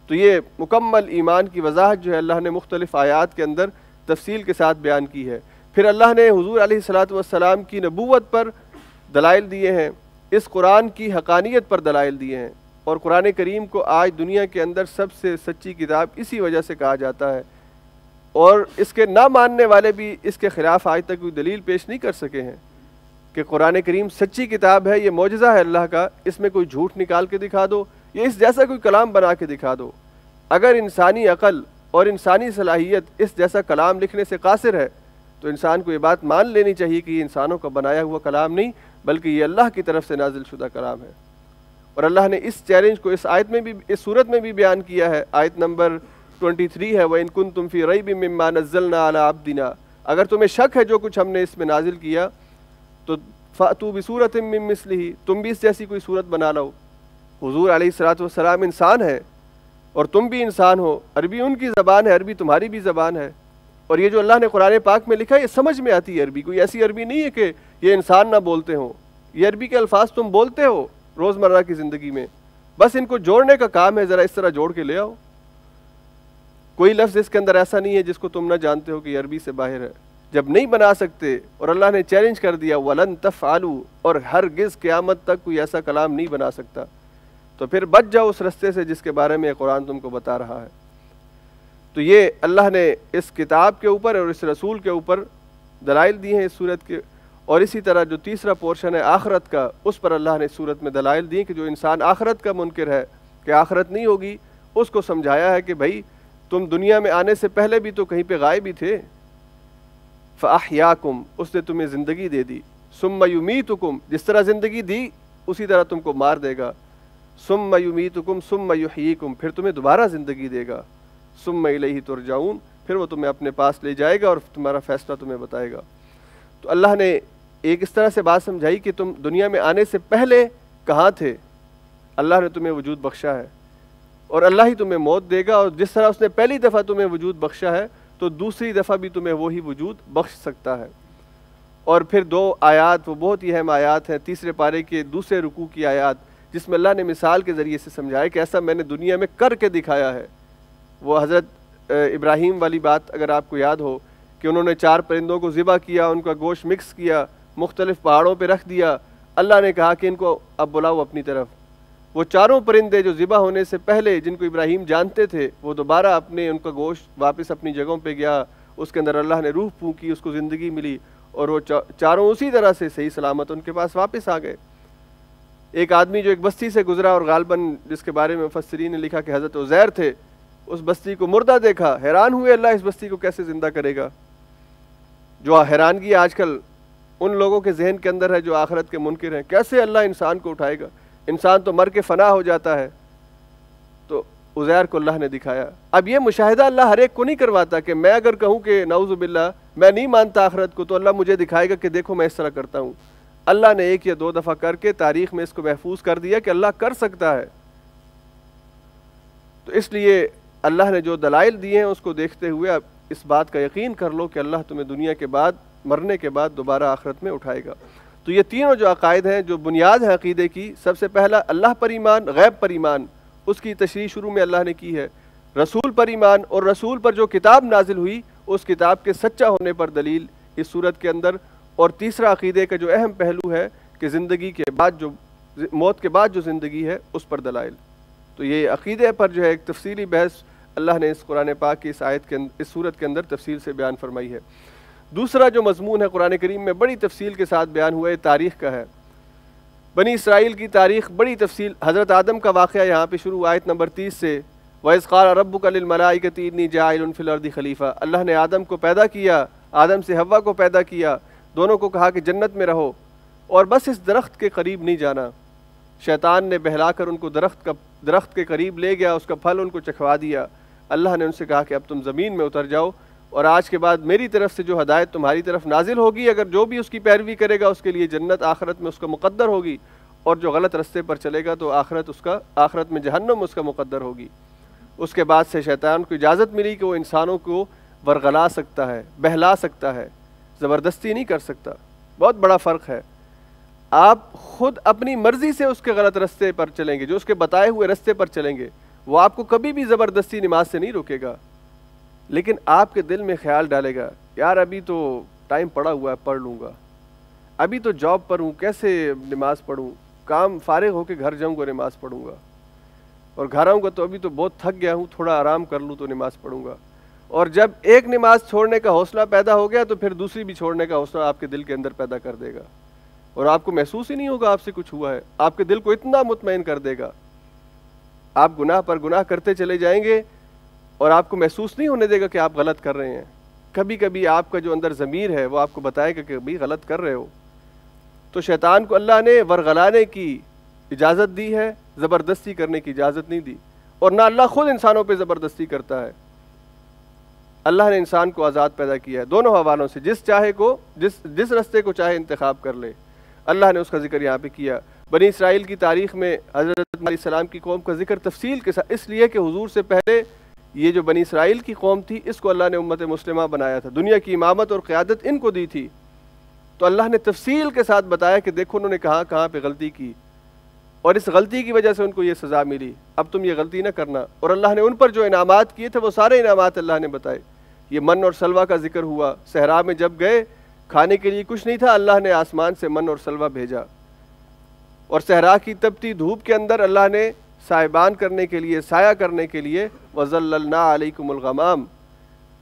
تو یہ مکمل ایمان کی وضاحت جو ہے اللہ نے مختلف آیات کے اندر تفصیل کے ساتھ بیان کی ہے۔ پھر اللہ نے حضور علیہ الصلوۃ والسلام کی نبوت پر دلائل دیے ہیں، اس قرآن کی حقانیت پر دلائل دیے ہیں، اور قرآن کریم کو آج دنیا کے اندر سب سے سچی کتاب اسی وجہ سے کہا جاتا ہے، اور اس کے نہ ماننے والے بھی اس کے خلاف آج تک کوئی دلیل پیش نہیں کر سکے ہیں کہ قرآن کریم سچی کتاب ہے، یہ معجزہ ہے اللہ کا، اس میں کوئی جھوٹ نکال کے دکھا دو، یہ اس جیسا کوئی کلام بنا کے دکھا دو۔ اگر انسانی عقل اور انسانی صلاحیت اس جیسا کلام لکھنے سے قاصر ہے تو انسان کو یہ بات مان لینی چاہیے کہ یہ انسانوں کا بنایا ہوا کلام نہیں بلکہ یہ اللہ کی طرف سے نازل شدہ کلام ہے۔ اور اللہ نے اس چیلنج کو اس آیت میں بھی، اس صورت میں بھی بیان کیا ہے۔ آیت نمبر 23 ہے، وَإِن كُنتُمْ فِي رَيْبٍ مِّمَّا نَزَّلْنَا عَلَىٰ عَبْدِنَا، اگر تمہیں شک ہے جو کچھ ہم نے اس میں نازل کیا تو فَأْتُوا بِسُورَةٍ مِّن مِّثْلِهِ، تم بھی اس جیسی کوئی صورت بنا لو۔ حضور علیہ الصلوۃ والسلام انسان ہے اور تم بھی انسان ہو، عربی ان کی زبان ہے، عربی تمہاری بھی زبان ہے، اور یہ جو اللہ نے قرآن پاک میں لکھا ہے یہ سمجھ میں آتی ہے عربی، کوئی ایسی عربی نہیں ہے کہ یہ انسان نہ بولتے ہوں، یہ عربی کے الفاظ تم بولتے ہو روزمرہ کی زندگی میں، بس ان کو جوڑنے کا کام ہے، ذرا اس طرح جوڑ کے لے آؤ۔ کوئی لفظ اس کے اندر ایسا نہیں ہے جس کو تم نہ جانتے ہو کہ یہ عربی سے باہر ہے۔ جب نہیں بنا سکتے اور اللہ نے چیلنج کر دیا وَلَن تَفْعَلُوا، اور ہرگز قیامت تک کوئی ایسا کلام نہیں بنا سکتا، تو پھر بچ جاؤ اس رستے سے جس کے بارے میں قرآن تم کو بتا رہا ہے۔ تو یہ اللہ نے اس کتاب کے اوپر اور اس رسول کے اوپر دلائل دی ہیں اس صورت کے، اور اسی طرح جو تیسرا پورشن ہے آخرت کا، اس پر اللہ نے اس صورت میں دلائل دی کہ جو انسان آخرت کا منکر ہے کہ آخرت نہیں ہوگی، اس کو سمجھایا ہے کہ بھائی تم دنیا میں آنے سے پہلے بھی تو کہیں پہ غائب ہی تھے، فَأَحْيَاكُمْ، اس نے تمہیں زندگی دے دی، ثُمَّ يُمِيتُكُمْ، جس طرح زندگی دی اسی طرح تم کو مار دے گا، ثُمَّ يُمِيتُكُمْ ثُمَّ يُحْيِيكُمْ، پھر تمہیں دوبارہ زندگی دے گا، ثُمَّ إِلَيْهِ تُرْجَعُونَ، پھر وہ تمہیں اپنے پاس لے جائے گا اور تمہارا فیصلہ تمہیں بتائے گا۔ تو اللہ نے ایک اس طرح سے بات سمجھائی کہ تم دنیا میں آنے سے پہلے کہاں تھے، اللہ نے تمہیں وجود بخشا ہے اور اللہ ہی تمہیں موت دے گا، اور جس طرح اس نے پہلی دفعہ تمہیں وجود بخشا ہے تو دوسری دفعہ بھی تمہیں وہی وجود بخش سکتا ہے۔ اور پھر 2 آیات، وہ بہت ہی اہم آیات ہیں، تیسرے پارے کے دوسرے رکوع کی آیات، جس میں اللہ نے مثال کے ذریعے سے سمجھایا کہ ایسا میں نے دنیا میں کر کے دکھایا ہے۔ وہ حضرت ابراہیم والی بات اگر آپ کو یاد ہو کہ انہوں نے 4 پرندوں کو ذبح کیا، ان کا گوشت مکس کیا، مختلف پہاڑوں پہ رکھ دیا. اللہ نے کہا کہ ان کو اب بلاؤ اپنی طرف. وہ چاروں پرندے جو ذبح ہونے سے پہلے جن کو ابراہیم جانتے تھے وہ دوبارہ اپنے ان کا گوشت واپس اپنی جگہوں پہ گیا. اس کے اندر اللہ نے روح پھونکی, اس کو زندگی ملی, اور وہ چاروں اسی طرح سے صحیح سلامت ان کے پاس واپس آ گئے. ایک آدمی جو ایک بستی سے گزرا اور غالباً جس کے بارے میں مفسرین نے لکھا کہ حضرت عزیر تھے, اس بستی کو مردہ دیکھا, حیران ہوئے اللہ اس بستی کو کیسے زندہ کرے گا. جو حیرانگی آج کل ان لوگوں کے ذہن کے اندر ہے جو آخرت کے منکر ہیں, کیسے اللہ انسان کو اٹھائے گا, انسان تو مر کے فنا ہو جاتا ہے. تو عزیر کو اللہ نے دکھایا. اب یہ مشاہدہ اللہ ہر ایک کو نہیں کرواتا کہ میں اگر کہوں کہ نعوذ باللہ میں نہیں مانتا آخرت کو تو اللہ مجھے دکھائے گا کہ دیکھو میں اس طرح کرتا ہوں. اللہ نے ایک یا دو دفعہ کر کے تاریخ میں اس کو محفوظ کر دیا کہ اللہ کر سکتا ہے. تو اس لیے اللہ نے جو دلائل دیے ہیں اس کو دیکھتے ہوئے اب اس بات کا یقین کر لو کہ اللہ تمہیں دنیا کے بعد, مرنے کے بعد دوبارہ آخرت میں اٹھائے گا. تو یہ تینوں جو عقائد ہیں جو بنیاد ہے عقیدے کی, سب سے پہلا اللہ پر ایمان, غیب پر ایمان, اس کی تشریح شروع میں اللہ نے کی ہے. رسول پر ایمان, اور رسول پر جو کتاب نازل ہوئی اس کتاب کے سچا ہونے پر دلیل اس صورت کے اندر. اور تیسرا عقیدے کا جو اہم پہلو ہے کہ زندگی کے بعد جو موت کے بعد جو زندگی ہے اس پر دلائل. تو یہ عقیدے پر جو ہے ایک تفصیلی بحث اللہ نے اس قرآن پاک کی اس آیت کے اس صورت کے اندر تفصیل سے بیان فرمائی ہے. دوسرا جو مضمون ہے قرآن کریم میں بڑی تفصیل کے ساتھ بیان ہوا ہے, تاریخ کا ہے. بنی اسرائیل کی تاریخ بڑی تفصیل. حضرت آدم کا واقعہ یہاں پہ شروع آیت نمبر 30 سے, وَإِذْ قَالَ رَبُّكَ لِلْمَلَائِكَةِ إِنِّي جَاعِلٌ فِي الْأَرْضِ خَلِيفَةً. اللہ نے آدم کو پیدا کیا, آدم سے حوا کو پیدا کیا, دونوں کو کہا کہ جنت میں رہو اور بس اس درخت کے قریب نہیں جانا. شیطان نے بہلا کر ان کو درخت کے قریب لے گیا, اس کا پھل ان کو چکھوا دیا. اللہ نے ان سے کہا کہ اب تم زمین میں اتر جاؤ, اور آج کے بعد میری طرف سے جو ہدایت تمہاری طرف نازل ہوگی, اگر جو بھی اس کی پیروی کرے گا اس کے لیے جنت آخرت میں اس کا مقدر ہوگی, اور جو غلط رستے پر چلے گا تو آخرت میں جہنم اس کا مقدر ہوگی. اس کے بعد سے شیطان کو اجازت ملی کہ وہ انسانوں کو ورغلا سکتا ہے, بہلا سکتا ہے, زبردستی نہیں کر سکتا. بہت بڑا فرق ہے. آپ خود اپنی مرضی سے اس کے غلط رستے پر چلیں گے, جو اس کے بتائے ہوئے رستے پر چلیں گے, وہ آپ کو کبھی بھی زبردستی نماز سے نہیں روکے گا. لیکن آپ کے دل میں خیال ڈالے گا یار ابھی تو ٹائم پڑا ہوا ہے, پڑھ لوں گا, ابھی تو جاب پر ہوں, کیسے نماز پڑھوں, کام فارغ ہو کے گھر جاؤں گا نماز پڑھوں گا, اور گھر آؤں گا تو ابھی تو بہت تھک گیا ہوں, تھوڑا آرام کر لوں تو نماز پڑھوں گا. اور جب ایک نماز چھوڑنے کا حوصلہ پیدا ہو گیا تو پھر دوسری بھی چھوڑنے کا حوصلہ آپ کے دل کے اندر پیدا کر دے گا, اور آپ کو محسوس ہی نہیں ہوگا آپ سے کچھ ہوا ہے. آپ کے دل کو اتنا مطمئن کر دے گا, آپ گناہ پر گناہ کرتے چلے جائیں گے اور آپ کو محسوس نہیں ہونے دے گا کہ آپ غلط کر رہے ہیں. کبھی کبھی آپ کا جو اندر ضمیر ہے وہ آپ کو بتائے گا کہ ابھی غلط کر رہے ہو. تو شیطان کو اللہ نے ورغلانے کی اجازت دی ہے, زبردستی کرنے کی اجازت نہیں دی. اور نہ اللہ خود انسانوں پہ زبردستی کرتا ہے. اللہ نے انسان کو آزاد پیدا کیا ہے دونوں حوالوں سے, جس چاہے کو جس رستے کو چاہے انتخاب کر لے. اللہ نے اس کا ذکر یہاں پہ کیا. بنی اسرائیل کی تاریخ میں حضرت علیہ السلام کی قوم کا ذکر تفصیل کے ساتھ, اس لیے کہ حضور سے پہلے یہ جو بنی اسرائیل کی قوم تھی اس کو اللہ نے امت مسلمہ بنایا تھا, دنیا کی امامت اور قیادت ان کو دی تھی. تو اللہ نے تفصیل کے ساتھ بتایا کہ دیکھو انہوں نے کہاں کہاں پہ غلطی کی, اور اس غلطی کی وجہ سے ان کو یہ سزا ملی, اب تم یہ غلطی نہ کرنا. اور اللہ نے ان پر جو انعامات کیے تھے وہ سارے انعامات اللہ نے بتائے. یہ من اور سلوہ کا ذکر ہوا. صحرا میں جب گئے کھانے کے لیے کچھ نہیں تھا, اللہ نے آسمان سے من اور سلوہ بھیجا, اور صحرا کی تپتی دھوپ کے اندر اللہ نے سائبان کرنے کے لیے, سایہ کرنے کے لیے وَظَلَّلْنَا عَلَيْكُمُ الْغَمَامَ,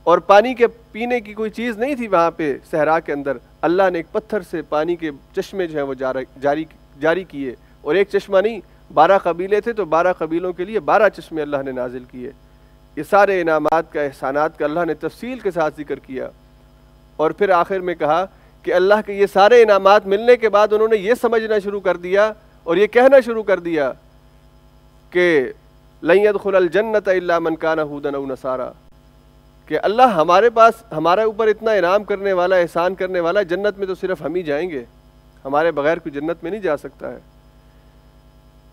اور پانی کے پینے کی کوئی چیز نہیں تھی وہاں پہ صحرا کے اندر. اللہ نے ایک پتھر سے پانی کے چشمے جو ہیں وہ جاری کیے, اور ایک چشمہ نہیں, 12 قبیلے تھے تو 12 قبیلوں کے لیے 12 چشمے اللہ نے نازل کیے. یہ سارے انعامات کا, احسانات کا اللہ نے تفصیل کے ساتھ ذکر کیا. اور پھر آخر میں کہا کہ اللہ کے یہ سارے انعامات ملنے کے بعد انہوں نے یہ سمجھنا شروع کر دیا اور یہ کہنا شروع کر دیا کہ لن يدخل الجنت الا من كان هودا او نصارى, کہ اللہ ہمارے اوپر اتنا انعام کرنے والا, احسان کرنے والا, جنت میں تو صرف ہم ہی جائیں گے, ہمارے بغیر کوئی جنت میں نہیں جا سکتا ہے.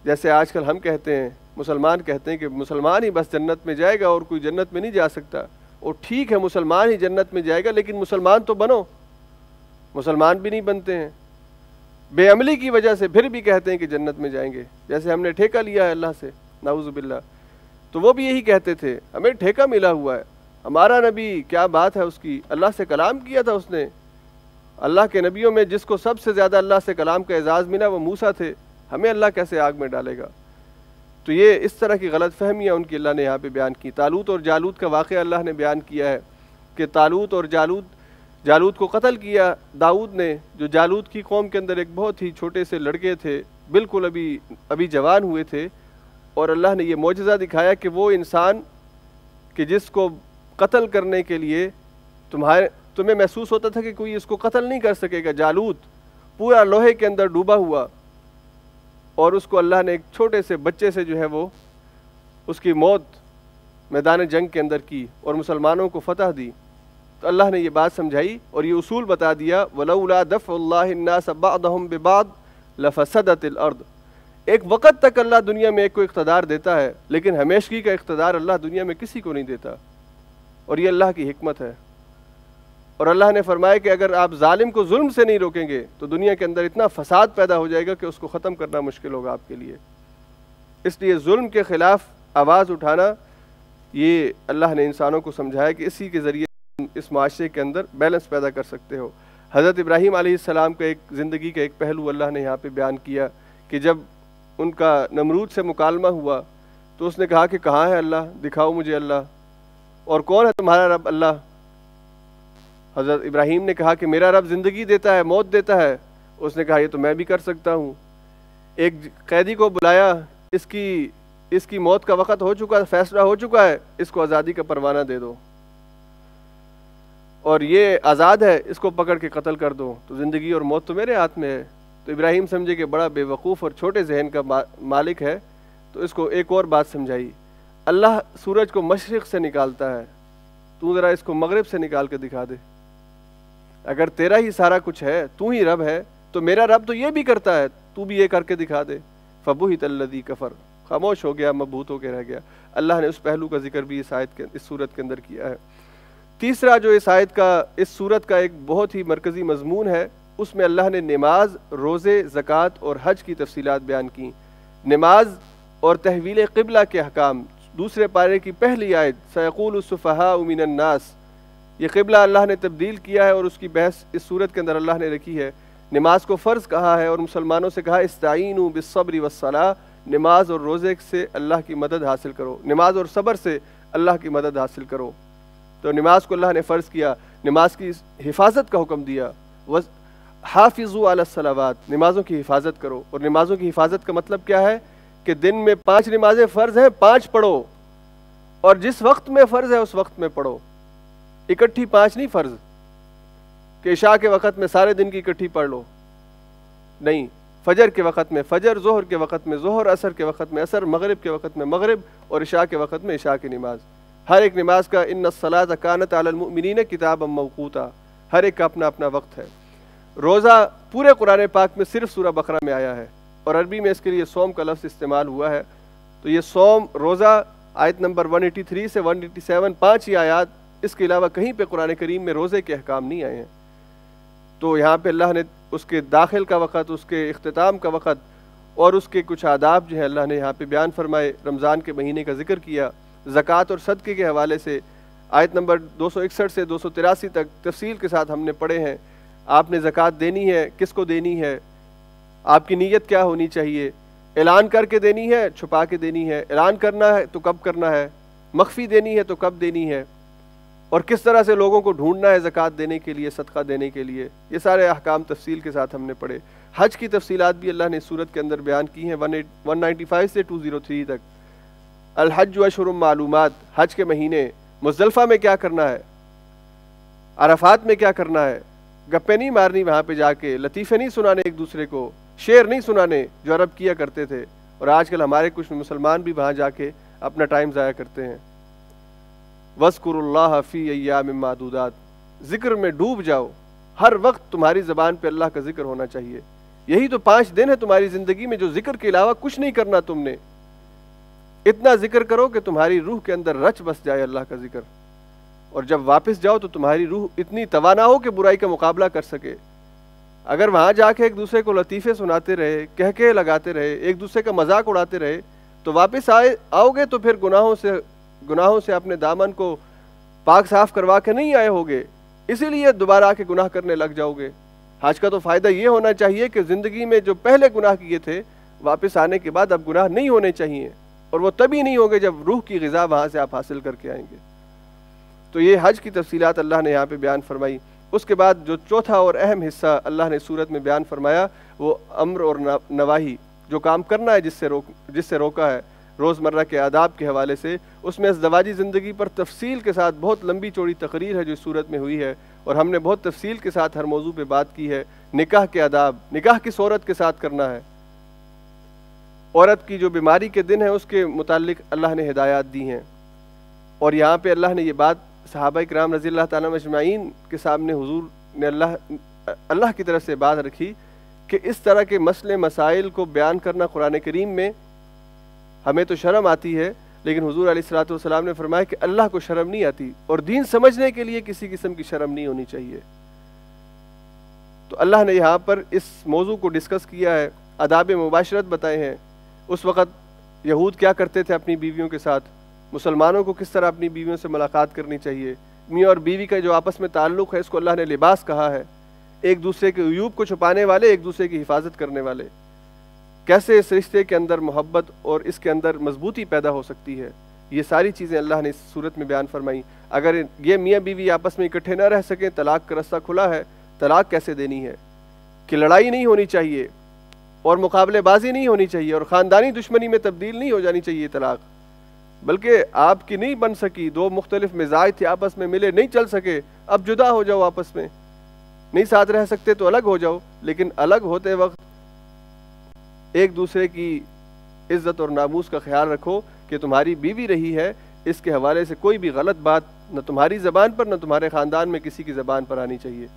جیسے آج کل ہم کہتے ہیں, مسلمان کہتے ہیں کہ مسلمان ہی بس جنت میں جائے گا اور کوئی جنت میں نہیں جا سکتا. اور ٹھیک ہے مسلمان ہی جنت میں جائے گا, لیکن مسلمان تو بنو, مسلمان بھی نہیں بنتے ہیں. بے عملی کی وجہ سے پھر بھی کہتے ہیں کہ جنت میں جائیں گے, جیسے ہم نے ٹھیکہ لیا ہے اللہ سے, نعوذ باللہ. تو وہ بھی یہی کہتے تھے ہمیں ٹھیکہ ملا ہوا ہے, ہمارا نبی کیا بات ہے اس کی, اللہ سے کلام کیا تھا اس نے, اللہ کے نبیوں میں جس کو سب سے زیادہ اللہ سے کلام کا اعزاز ملا وہ موسیٰ تھے، ہمیں اللہ کیسے آگ میں ڈالے گا؟ تو یہ اس طرح کی غلط فہمیاں ان کی اللہ نے یہاں پہ بیان کی۔ طالوت اور جالوت کا واقعہ اللہ نے بیان کیا ہے کہ طالوت اور جالوت کو قتل کیا داؤد نے، جو جالوت کی قوم کے اندر ایک بہت ہی چھوٹے سے لڑکے تھے، بالکل ابھی جوان ہوئے تھے، اور اللہ نے یہ معجزہ دکھایا کہ وہ انسان کہ جس کو قتل کرنے کے لیے تمہیں محسوس ہوتا تھا کہ کوئی اس کو قتل نہیں کر سکے گا، جالوت پورا لوہے کے اندر ڈوبا ہوا، اور اس کو اللہ نے ایک چھوٹے سے بچے سے جو ہے وہ اس کی موت میدان جنگ کے اندر کی اور مسلمانوں کو فتح دی۔ تو اللہ نے یہ بات سمجھائی اور یہ اصول بتا دیا، وَلَوْلَا دَفْعُ اللَّهِ النَّاسَ بَعْضَهُمْ بِبَعْضٍ لَفَسَدَتِ الْأَرْضُ۔ ایک وقت تک اللہ دنیا میں ایک کو اقتدار دیتا ہے، لیکن ہمیشگی کا اقتدار اللہ دنیا میں کسی کو نہیں دیتا، اور یہ اللہ کی حکمت ہے۔ اور اللہ نے فرمایا کہ اگر آپ ظالم کو ظلم سے نہیں روکیں گے تو دنیا کے اندر اتنا فساد پیدا ہو جائے گا کہ اس کو ختم کرنا مشکل ہوگا آپ کے لیے۔ اس لیے ظلم کے خلاف آواز اٹھانا، یہ اللہ نے انسانوں کو سمجھایا کہ اسی کے ذریعے اس معاشرے کے اندر بیلنس پیدا کر سکتے ہو۔ حضرت ابراہیم علیہ السلام کا ایک زندگی کا ایک پہلو اللہ نے یہاں پہ بیان کیا کہ جب ان کا نمرود سے مکالمہ ہوا تو اس نے کہا کہ کہاں ہے اللہ، دکھاؤ مجھے اللہ، اور کون ہے تمہارا رب اللہ؟ حضرت ابراہیم نے کہا کہ میرا رب زندگی دیتا ہے، موت دیتا ہے۔ اس نے کہا یہ تو میں بھی کر سکتا ہوں۔ ایک قیدی کو بلایا، اس کی موت کا وقت ہو چکا ہے، فیصلہ ہو چکا ہے، اس کو آزادی کا پروانہ دے دو، اور یہ آزاد ہے، اس کو پکڑ کے قتل کر دو، تو زندگی اور موت تو میرے ہاتھ میں ہے۔ تو ابراہیم سمجھے کہ بڑا بے وقوف اور چھوٹے ذہن کا مالک ہے، تو اس کو ایک اور بات سمجھائی، اللہ سورج کو مشرق سے نکالتا ہے، تو ذرا اس کو مغرب سے نکال کے دکھا دے۔ اگر تیرا ہی سارا کچھ ہے، تو ہی رب ہے، تو میرا رب تو یہ بھی کرتا ہے، تو بھی یہ کر کے دکھا دے۔ فبہت الذی کفر، خاموش ہو گیا، مبہوت ہو کے رہ گیا۔ اللہ نے اس پہلو کا ذکر بھی اس سورت کے اندر کیا ہے۔ تیسرا جو اس سورت کا ایک بہت ہی مرکزی مضمون ہے، اس میں اللہ نے نماز، روزے، زکوٰۃ اور حج کی تفصیلات بیان کی۔ نماز اور تحویل قبلہ کے احکام، دوسرے پارے کی پہلی آیت، سیقول السفہاء من الناس، یہ قبلہ اللہ نے تبدیل کیا ہے اور اس کی بحث اس سورت کے اندر اللہ نے رکھی ہے۔ نماز کو فرض کہا ہے اور مسلمانوں سے کہا استعینوا بالصبر والصلاۃ، نماز اور روزے سے اللہ کی مدد حاصل کرو، نماز اور صبر سے اللہ کی مدد حاصل کرو۔ تو نماز کو اللہ نے فرض کیا، نماز کی حفاظت کا حکم دیا، حافظوا علی الصلوات، نمازوں کی حفاظت کرو۔ اور نمازوں کی حفاظت کا مطلب کیا ہے کہ دن میں 5 نمازیں فرض ہیں، 5 پڑھو، اور جس وقت میں فرض ہے اس وقت میں پڑھو، اکٹھی 5 نہیں فرض کہ عشاء کے وقت میں سارے دن کی اکٹھی پڑھ لو، نہیں، فجر کے وقت میں فجر، ظہر کے وقت میں ظہر، عصر کے وقت میں عصر، مغرب کے وقت میں مغرب، اور عشاء کے وقت میں عشاء کی نماز۔ ہر ایک نماز کا ان الصلاۃ کانت علی المؤمنین کتابا موقوتا، ہر ایک کا اپنا اپنا وقت ہے۔ روزہ پورے قرآن پاک میں صرف سورہ بقرہ میں آیا ہے، اور عربی میں اس کے لیے صوم کا لفظ استعمال ہوا ہے۔ تو یہ صوم، روزہ، آیت نمبر 183 سے 187، 5 ہی آیات، اس کے علاوہ کہیں پہ قرآن کریم میں روزے کے احکام نہیں آئے ہیں۔ تو یہاں پہ اللہ نے اس کے داخل کا وقت، اس کے اختتام کا وقت اور اس کے کچھ آداب جو ہے اللہ نے یہاں پہ بیان فرمائے۔ رمضان کے مہینے کا ذکر کیا، زکوٰۃ اور صدقے کے حوالے سے آیت نمبر 261 سے 283 تک تفصیل کے ساتھ ہم نے پڑھے ہیں۔ آپ نے زکوٰۃ دینی ہے، کس کو دینی ہے، آپ کی نیت کیا ہونی چاہیے، اعلان کر کے دینی ہے، چھپا کے دینی ہے، اعلان کرنا ہے تو کب کرنا ہے، مخفی دینی ہے تو کب دینی ہے، اور کس طرح سے لوگوں کو ڈھونڈنا ہے زکوٰۃ دینے کے لیے، صدقہ دینے کے لیے۔ یہ سارے احکام تفصیل کے ساتھ ہم نے پڑھے۔ حج کی تفصیلات بھی اللہ نے سورت کے اندر بیان کی ہیں 195 سے 203 تک۔ الحج اشہر معلومات، حج کے مہینے، مزدلفہ میں کیا کرنا ہے، عرفات میں کیا کرنا ہے، گپے نہیں مارنی وہاں پہ جا کے، لطیفے نہیں سنانے ایک دوسرے کو، شعر نہیں سنانے جو عرب کیا کرتے تھے، اور آج کل ہمارے کچھ مسلمان بھی وہاں جا کے اپنا ٹائم ضائع کرتے ہیں۔ وَاذْكُرُوا اللَّهَ فِي أَيَّامٍ مَّعْدُودَاتٍ، ذکر میں ڈوب جاؤ، ہر وقت تمہاری زبان پہ اللہ کا ذکر ہونا چاہیے۔ یہی تو 5 دن ہے تمہاری زندگی میں جو ذکر کے علاوہ کچھ نہیں کرنا تم نے۔ اتنا ذکر کرو کہ تمہاری روح کے اندر رچ بس جائے اللہ کا ذکر، اور جب واپس جاؤ تو تمہاری روح اتنی توانا ہو کہ برائی کا مقابلہ کر سکے۔ اگر وہاں جا کے ایک دوسرے کو لطیفے سناتے رہے، کہکے لگاتے رہے، ایک دوسرے کا مذاق اڑاتے رہے، تو واپس آؤ گے تو پھر گناہوں سے اپنے دامن کو پاک صاف کروا کے نہیں آئے ہوگے، اسی لیے دوبارہ آ کے گناہ کرنے لگ جاؤ گے۔ حج کا تو فائدہ یہ ہونا چاہیے کہ زندگی میں جو پہلے گناہ کیے تھے واپس آنے کے بعد اب گناہ نہیں ہونے چاہیے، اور وہ تبھی نہیں ہوں گے جب روح کی غذا وہاں سے آپ حاصل کر کے آئیں گے۔ تو یہ حج کی تفصیلات اللہ نے یہاں پہ بیان فرمائی۔ اس کے بعد جو چوتھا اور اہم حصہ اللہ نے سورت میں بیان فرمایا وہ امر اور نواہی، جو کام کرنا ہے جس سے روکا ہے روزمرہ کے آداب کے حوالے سے۔ اس میں ازدواجی زندگی پر تفصیل کے ساتھ بہت لمبی چوڑی تقریر ہے جو اس صورت میں ہوئی ہے، اور ہم نے بہت تفصیل کے ساتھ ہر موضوع پہ بات کی ہے۔ نکاح کے آداب، نکاح کس عورت کے ساتھ کرنا ہے، عورت کی جو بیماری کے دن ہے اس کے متعلق اللہ نے ہدایات دی ہیں، اور یہاں پہ اللہ نے یہ بات صحابہ کرام رضی اللہ تعالیٰ اجمعین کے سامنے حضور نے اللہ کی طرف سے بات رکھی کہ اس طرح کے مسئلے مسائل کو بیان کرنا قرآن کریم میں ہمیں تو شرم آتی ہے، لیکن حضور علیہ الصلوۃ والسلام نے فرمایا کہ اللہ کو شرم نہیں آتی، اور دین سمجھنے کے لیے کسی قسم کی شرم نہیں ہونی چاہیے۔ تو اللہ نے یہاں پر اس موضوع کو ڈسکس کیا ہے، آداب مباشرت بتائے ہیں۔ اس وقت یہود کیا کرتے تھے اپنی بیویوں کے ساتھ، مسلمانوں کو کس طرح اپنی بیویوں سے ملاقات کرنی چاہیے، میاں اور بیوی کا جو آپس میں تعلق ہے اس کو اللہ نے لباس کہا ہے، ایک دوسرے کے عیوب کو چھپانے والے، ایک دوسرے کی حفاظت کرنے والے۔ کیسے اس رشتے کے اندر محبت اور اس کے اندر مضبوطی پیدا ہو سکتی ہے، یہ ساری چیزیں اللہ نے اس صورت میں بیان فرمائی۔ اگر یہ میاں بیوی آپس میں اکٹھے نہ رہ سکیں، طلاق کا رستہ کھلا ہے، طلاق کیسے دینی ہے کہ لڑائی نہیں ہونی چاہیے اور مقابلے بازی نہیں ہونی چاہیے اور خاندانی دشمنی میں تبدیل نہیں ہو جانی چاہیے طلاق، بلکہ آپ کی نہیں بن سکی، دو مختلف مزاج تھے آپس میں ملے نہیں چل سکے، اب جدا ہو جاؤ، آپس میں نہیں ساتھ رہ سکتے تو الگ ہو جاؤ، لیکن الگ ہوتے وقت ایک دوسرے کی عزت اور ناموس کا خیال رکھو کہ تمہاری بیوی رہی ہے، اس کے حوالے سے کوئی بھی غلط بات نہ تمہاری زبان پر نہ تمہارے خاندان میں کسی کی زبان پر آنی چاہیے۔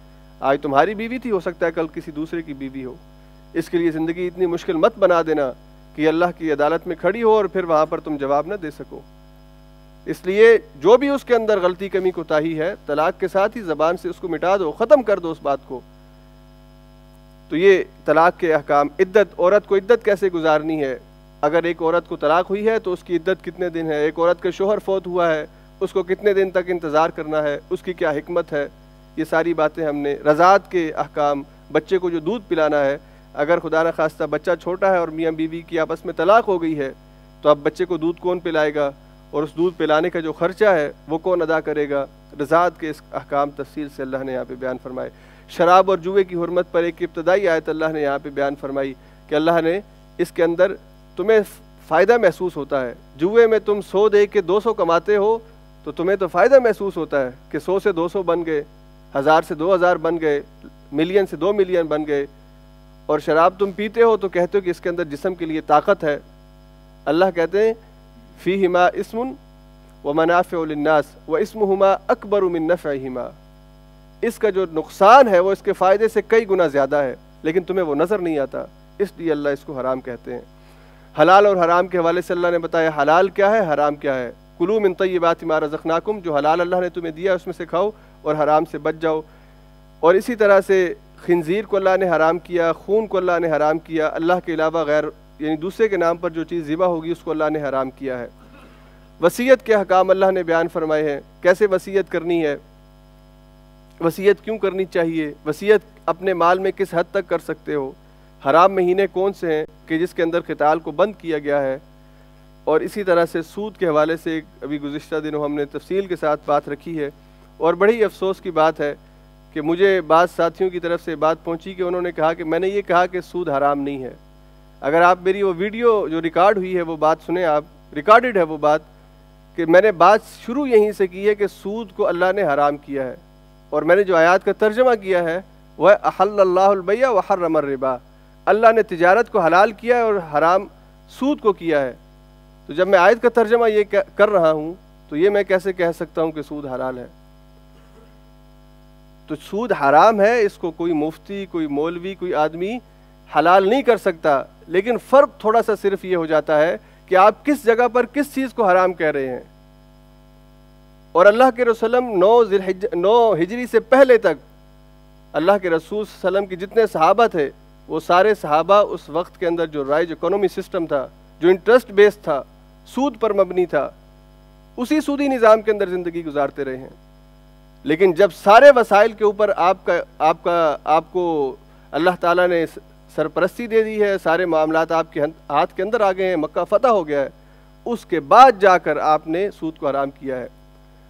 آج تمہاری بیوی تھی، ہو سکتا ہے کل کسی دوسرے کی بیوی ہو، اس کے لیے زندگی اتنی مشکل مت بنا دینا کہ اللہ کی عدالت میں کھڑی ہو اور پھر وہاں پر تم جواب نہ دے سکو۔ اس لیے جو بھی اس کے اندر غلطی کمی کوتاہی ہے، طلاق کے ساتھ ہی زبان سے اس کو مٹا دو، ختم کر دو اس بات کو۔ تو یہ طلاق کے احکام۔ عدت، عورت کو عدت کیسے گزارنی ہے، اگر ایک عورت کو طلاق ہوئی ہے تو اس کی عدت کتنے دن ہے، ایک عورت کا شوہر فوت ہوا ہے اس کو کتنے دن تک انتظار کرنا ہے، اس کی کیا حکمت ہے، یہ ساری باتیں ہم نے۔ رضاعت کے احکام، بچے کو جو دودھ پلانا ہے، اگر خدا نہ خواستہ بچہ چھوٹا ہے اور میاں بیوی کی آپس میں طلاق ہو گئی ہے تو اب بچے کو دودھ کون پلائے گا، اور اس دودھ پلانے کا جو خرچہ ہے وہ کون ادا کرے گا۔ رضاعت کے اس احکام تفصیل سے اللہ نے یہاں پہ بیان فرمائے۔ شراب اور جوئے کی حرمت پر ایک ابتدائی آیت اللہ نے یہاں پہ بیان فرمائی کہ اللہ نے اس کے اندر تمہیں فائدہ محسوس ہوتا ہے، جوئے میں تم 100 دے کے 200 کماتے ہو تو تمہیں تو فائدہ محسوس ہوتا ہے کہ 100 سے 200 بن گئے، 1000 سے 2000 بن گئے، ملین سے 2 ملین بن گئے، اور شراب تم پیتے ہو تو کہتے ہو کہ اس کے اندر جسم کے لیے طاقت ہے۔ اللہ کہتے ہیں فیہما اسم ومنافع للناس واسمہما اکبر من نفعہما، اس کا جو نقصان ہے وہ اس کے فائدے سے کئی گنا زیادہ ہے، لیکن تمہیں وہ نظر نہیں آتا، اس لیے اللہ اس کو حرام کہتے ہیں۔ حلال اور حرام کے حوالے سے اللہ نے بتایا حلال کیا ہے، حرام کیا ہے۔ کلوا من طیبات ما رزقناکم، جو حلال اللہ نے تمہیں دیا اس میں سے کھاؤ اور حرام سے بچ جاؤ۔ اور اسی طرح سے خنزیر کو اللہ نے حرام کیا، خون کو اللہ نے حرام کیا، اللہ کے علاوہ غیر یعنی دوسرے کے نام پر جو چیز ذبح ہوگی اس کو اللہ نے حرام کیا ہے۔ وصیت کے حکام اللہ نے بیان فرمائے ہیں، کیسے وصیت کرنی ہے، وصیت کیوں کرنی چاہیے، وصیت اپنے مال میں کس حد تک کر سکتے ہو، حرام مہینے کون سے ہیں کہ جس کے اندر قتال کو بند کیا گیا ہے، اور اسی طرح سے سود کے حوالے سے ابھی گزشتہ دنوں ہم نے تفصیل کے ساتھ بات رکھی ہے۔ اور بڑی افسوس کی بات ہے کہ مجھے بعض ساتھیوں کی طرف سے بات پہنچی کہ انہوں نے کہا کہ میں نے یہ کہا کہ سود حرام نہیں ہے۔ اگر آپ میری وہ ویڈیو جو ریکارڈ ہوئی ہے وہ بات سنیں، آپ ریکارڈڈ ہے وہ بات، کہ میں نے بات شروع یہیں سے کی ہے کہ سود کو اللہ نے حرام کیا ہے، اور میں نے جو آیات کا ترجمہ کیا ہے وہ احل اللہ البیع وحرم الربا، اللہ نے تجارت کو حلال کیا ہے اور حرام سود کو کیا ہے۔ تو جب میں آیت کا ترجمہ یہ کر رہا ہوں تو یہ میں کیسے کہہ سکتا ہوں کہ سود حلال ہے؟ تو سود حرام ہے، اس کو کوئی مفتی، کوئی مولوی، کوئی آدمی حلال نہیں کر سکتا، لیکن فرق تھوڑا سا صرف یہ ہو جاتا ہے کہ آپ کس جگہ پر کس چیز کو حرام کہہ رہے ہیں۔ اور اللہ کے رسول 9 ہجری سے پہلے تک اللہ کے رسول صلی اللہ علیہ وسلم کے جتنے صحابہ تھے وہ سارے صحابہ اس وقت کے اندر جو رائج اکانومی سسٹم تھا، جو انٹرسٹ بیس تھا، سود پر مبنی تھا، اسی سودی نظام کے اندر زندگی گزارتے رہے ہیں۔ لیکن جب سارے وسائل کے اوپر آپ کو اللہ تعالیٰ نے سرپرستی دے دی ہے، سارے معاملات آپ کے ہاتھ کے اندر آ گئے ہیں، مکہ فتح ہو گیا ہے، اس کے بعد جا کر آپ نے سود کو حرام کیا ہے۔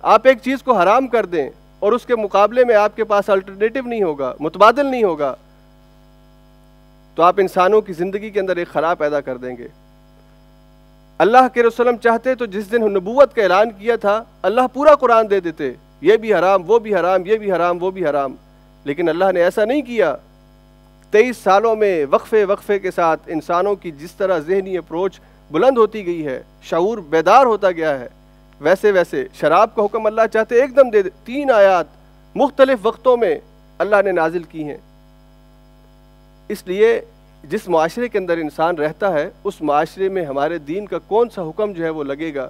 آپ ایک چیز کو حرام کر دیں اور اس کے مقابلے میں آپ کے پاس الٹرنیٹو نہیں ہوگا، متبادل نہیں ہوگا، تو آپ انسانوں کی زندگی کے اندر ایک خلا پیدا کر دیں گے۔ اللہ کے رسول صلی اللہ علیہ وسلم چاہتے تو جس دن نبوت کا اعلان کیا تھا اللہ پورا قرآن دے دیتے، یہ بھی حرام، وہ بھی حرام، یہ بھی حرام، وہ بھی حرام، لیکن اللہ نے ایسا نہیں کیا۔ 23 سالوں میں وقفے کے ساتھ انسانوں کی جس طرح ذہنی اپروچ بلند ہوتی گئی ہے، شعور بیدار ہوتا گیا ہے، ویسے ویسے شراب کا حکم اللہ چاہتے ایک دم دے دے۔ 3 آیات مختلف وقتوں میں اللہ نے نازل کی ہیں۔ اس لیے جس معاشرے کے اندر انسان رہتا ہے اس معاشرے میں ہمارے دین کا کون سا حکم جو ہے وہ لگے گا۔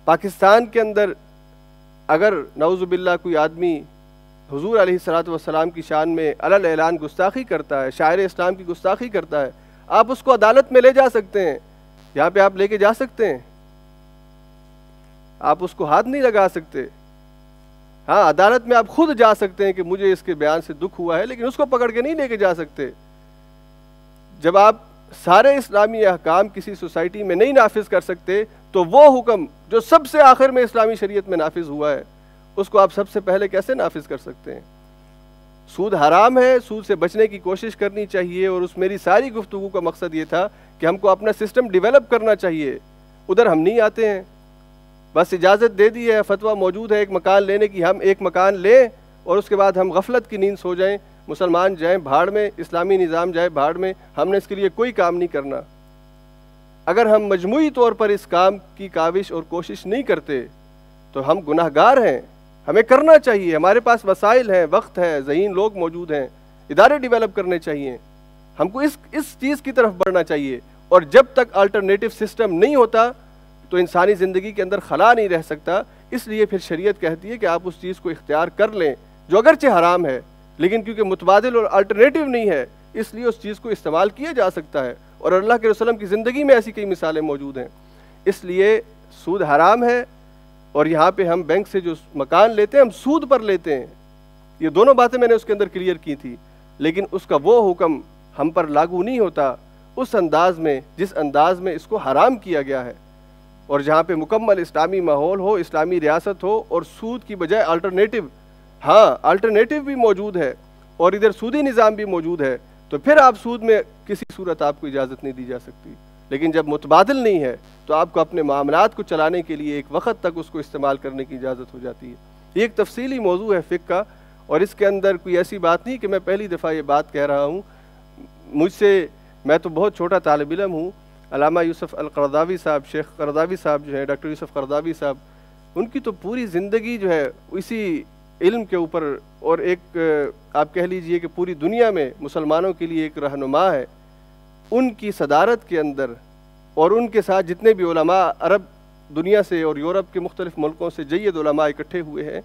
پاکستان کے اندر اگر نعوذ باللہ کوئی آدمی حضور علیہ الصلوۃ والسلام کی شان میں علل اعلان گستاخی کرتا ہے، شاعر اسلام کی گستاخی کرتا ہے، آپ اس کو عدالت میں لے جا سکتے ہیں، یہاں پہ آپ لے کے جا سکتے ہیں، آپ اس کو ہاتھ نہیں لگا سکتے۔ ہاں عدالت میں آپ خود جا سکتے ہیں کہ مجھے اس کے بیان سے دکھ ہوا ہے، لیکن اس کو پکڑ کے نہیں لے کے جا سکتے۔ جب آپ سارے اسلامی احکام کسی سوسائٹی میں نہیں نافذ کر سکتے تو وہ حکم جو سب سے آخر میں اسلامی شریعت میں نافذ ہوا ہے اس کو آپ سب سے پہلے کیسے نافذ کر سکتے ہیں؟ سود حرام ہے، سود سے بچنے کی کوشش کرنی چاہیے، اور میری ساری گفتگو کا مقصد یہ تھا کہ ہم کو اپنا سسٹم ڈیولپ کرنا چاہیے۔ ادھر ہم نہیں آتے ہیں، بس اجازت دے دی ہے، فتویٰ موجود ہے ایک مکان لینے کی، ہم ایک مکان لیں اور اس کے بعد ہم غفلت کی نیند سو جائیں، مسلمان جائیں بھاڑ میں، اسلامی نظام جائے بھاڑ میں، ہم نے اس کے لیے کوئی کام نہیں کرنا۔ اگر ہم مجموعی طور پر اس کام کی کاوش اور کوشش نہیں کرتے تو ہم گناہ گار ہیں۔ ہمیں کرنا چاہیے، ہمارے پاس وسائل ہیں، وقت ہے، ذہین لوگ موجود ہیں، ادارے ڈیولپ کرنے چاہیے، ہم کو اس چیز کی طرف بڑھنا چاہیے۔ اور جب تک الٹرنیٹو سسٹم نہیں ہوتا تو انسانی زندگی کے اندر خلا نہیں رہ سکتا۔ اس لیے پھر شریعت کہتی ہے کہ آپ اس چیز کو اختیار کر لیں جو اگرچہ حرام ہے، لیکن کیونکہ متبادل اور الٹرنیٹو نہیں ہے اس لیے اس چیز کو استعمال کیا جا سکتا ہے، اور اللہ کے رسول کی زندگی میں ایسی کئی مثالیں موجود ہیں۔ اس لیے سود حرام ہے، اور یہاں پہ ہم بینک سے جو مکان لیتے ہیں ہم سود پر لیتے ہیں، یہ دونوں باتیں میں نے اس کے اندر کلیئر کی تھی، لیکن اس کا وہ حکم ہم پر لاگو نہیں ہوتا اس انداز میں جس انداز میں اس کو حرام کیا گیا ہے۔ اور جہاں پہ مکمل اسلامی ماحول ہو، اسلامی ریاست ہو، اور سود کی بجائے الٹرنیٹو، ہاں الٹرنیٹو بھی موجود ہے اور ادھر سودی نظام بھی موجود ہے، تو پھر آپ سود میں کسی صورت آپ کو اجازت نہیں دی جا سکتی۔ لیکن جب متبادل نہیں ہے تو آپ کو اپنے معاملات کو چلانے کے لیے ایک وقت تک اس کو استعمال کرنے کی اجازت ہو جاتی ہے۔ یہ ایک تفصیلی موضوع ہے فقہ کا، اور اس کے اندر کوئی ایسی بات نہیں کہ میں پہلی دفعہ یہ بات کہہ رہا ہوں۔ میں تو بہت چھوٹا طالب علم ہوں، علامہ یوسف القرضاوی صاحب، شیخ قرضاوی صاحب جو ہیں، ڈاکٹر یوسف قرضاوی صاحب، ان کی تو پوری زندگی جو ہے اسی علم کے اوپر، اور ایک آپ کہہ لیجئے کہ پوری دنیا میں مسلمانوں کے لیے ایک رہنما ہے۔ ان کی صدارت کے اندر اور ان کے ساتھ جتنے بھی علماء عرب دنیا سے اور یورپ کے مختلف ملکوں سے جید علماء اکٹھے ہوئے ہیں،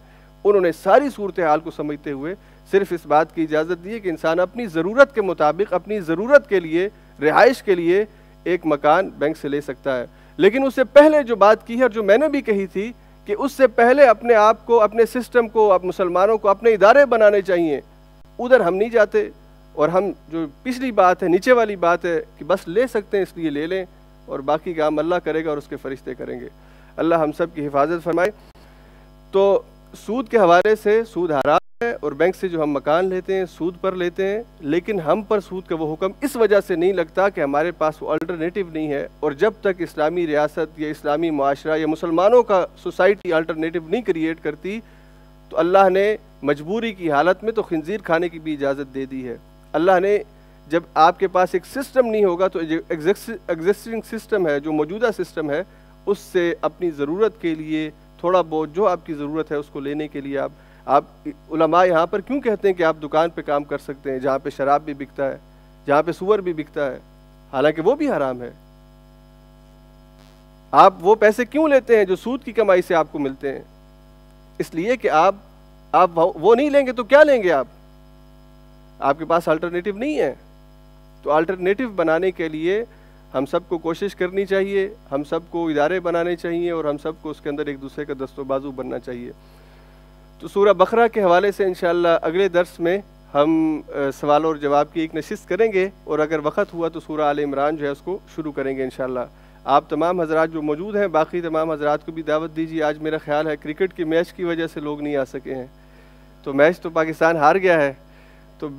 انہوں نے ساری صورتحال کو سمجھتے ہوئے صرف اس بات کی اجازت دی ہے کہ انسان اپنی ضرورت کے مطابق، اپنی ضرورت کے لیے، رہائش کے لیے ایک مکان بینک سے لے سکتا ہے۔ لیکن اس سے پہلے جو بات کی ہے اور جو میں نے بھی کہی تھی کہ اس سے پہلے اپنے آپ کو، اپنے سسٹم کو، مسلمانوں کو اپنے ادارے بنانے چاہیے، ادھر ہم نہیں جاتے، اور ہم جو پچھلی بات ہے، نیچے والی بات ہے کہ بس لے سکتے ہیں اس لیے لے لیں، اور باقی کام اللہ کرے گا اور اس کے فرشتے کریں گے۔ اللہ ہم سب کی حفاظت فرمائے۔ تو سود کے حوالے سے سود حرام ہے، اور بینک سے جو ہم مکان لیتے ہیں سود پر لیتے ہیں، لیکن ہم پر سود کا وہ حکم اس وجہ سے نہیں لگتا کہ ہمارے پاس وہ الٹرنیٹو نہیں ہے، اور جب تک اسلامی ریاست یا اسلامی معاشرہ یا مسلمانوں کا سوسائٹی الٹرنیٹو نہیں کریٹ کرتی تو اللہ نے مجبوری کی حالت میں تو خنزیر کھانے کی بھی اجازت دے دی ہے۔ اللہ نے جب آپ کے پاس ایک سسٹم نہیں ہوگا تو ایگزسٹنگ سسٹم ہے، جو موجودہ سسٹم ہے، اس سے اپنی ضرورت کے لیے تھوڑا بہت جو آپ کی ضرورت ہے اس کو لینے کے لیے آپ علماء یہاں پر کیوں کہتے ہیں کہ آپ دکان پہ کام کر سکتے ہیں جہاں پہ شراب بھی بکتا ہے، جہاں پہ سور بھی بکتا ہے، حالانکہ وہ بھی حرام ہے۔ آپ وہ پیسے کیوں لیتے ہیں جو سود کی کمائی سے آپ کو ملتے ہیں؟ اس لیے کہ آپ وہ نہیں لیں گے تو کیا لیں گے؟ آپ کے پاس الٹرنیٹو نہیں ہے۔ تو الٹرنیٹو بنانے کے لیے ہم سب کو کوشش کرنی چاہیے، ہم سب کو ادارے بنانے چاہیے، اور ہم سب کو اس کے اندر ایک دوسرے کا دست و بازو بننا چاہیے۔ تو سورہ بقرہ کے حوالے سے انشاءاللہ اگلے درس میں ہم سوال اور جواب کی ایک نشست کریں گے، اور اگر وقت ہوا تو سورہ آل عمران جو ہے اس کو شروع کریں گے انشاءاللہ۔ آپ تمام حضرات جو موجود ہیں، باقی تمام حضرات کو بھی دعوت دیجیے۔ آج میرا خیال ہے کرکٹ کے میچ کی وجہ سے لوگ نہیں آ سکے ہیں، تو میچ تو پاکستان ہار گیا ہے، تو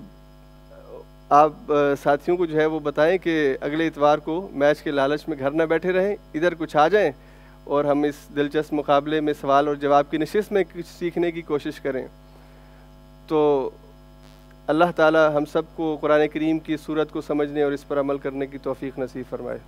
آپ ساتھیوں کو جو ہے وہ بتائیں کہ اگلے اتوار کو میچ کے لالچ میں گھر نہ بیٹھے رہیں، ادھر کچھ آ جائیں اور ہم اس دلچسپ مقابلے میں سوال اور جواب کی نشست میں کچھ سیکھنے کی کوشش کریں۔ تو اللہ تعالی ہم سب کو قرآن کریم کی صورت کو سمجھنے اور اس پر عمل کرنے کی توفیق نصیب فرمائے۔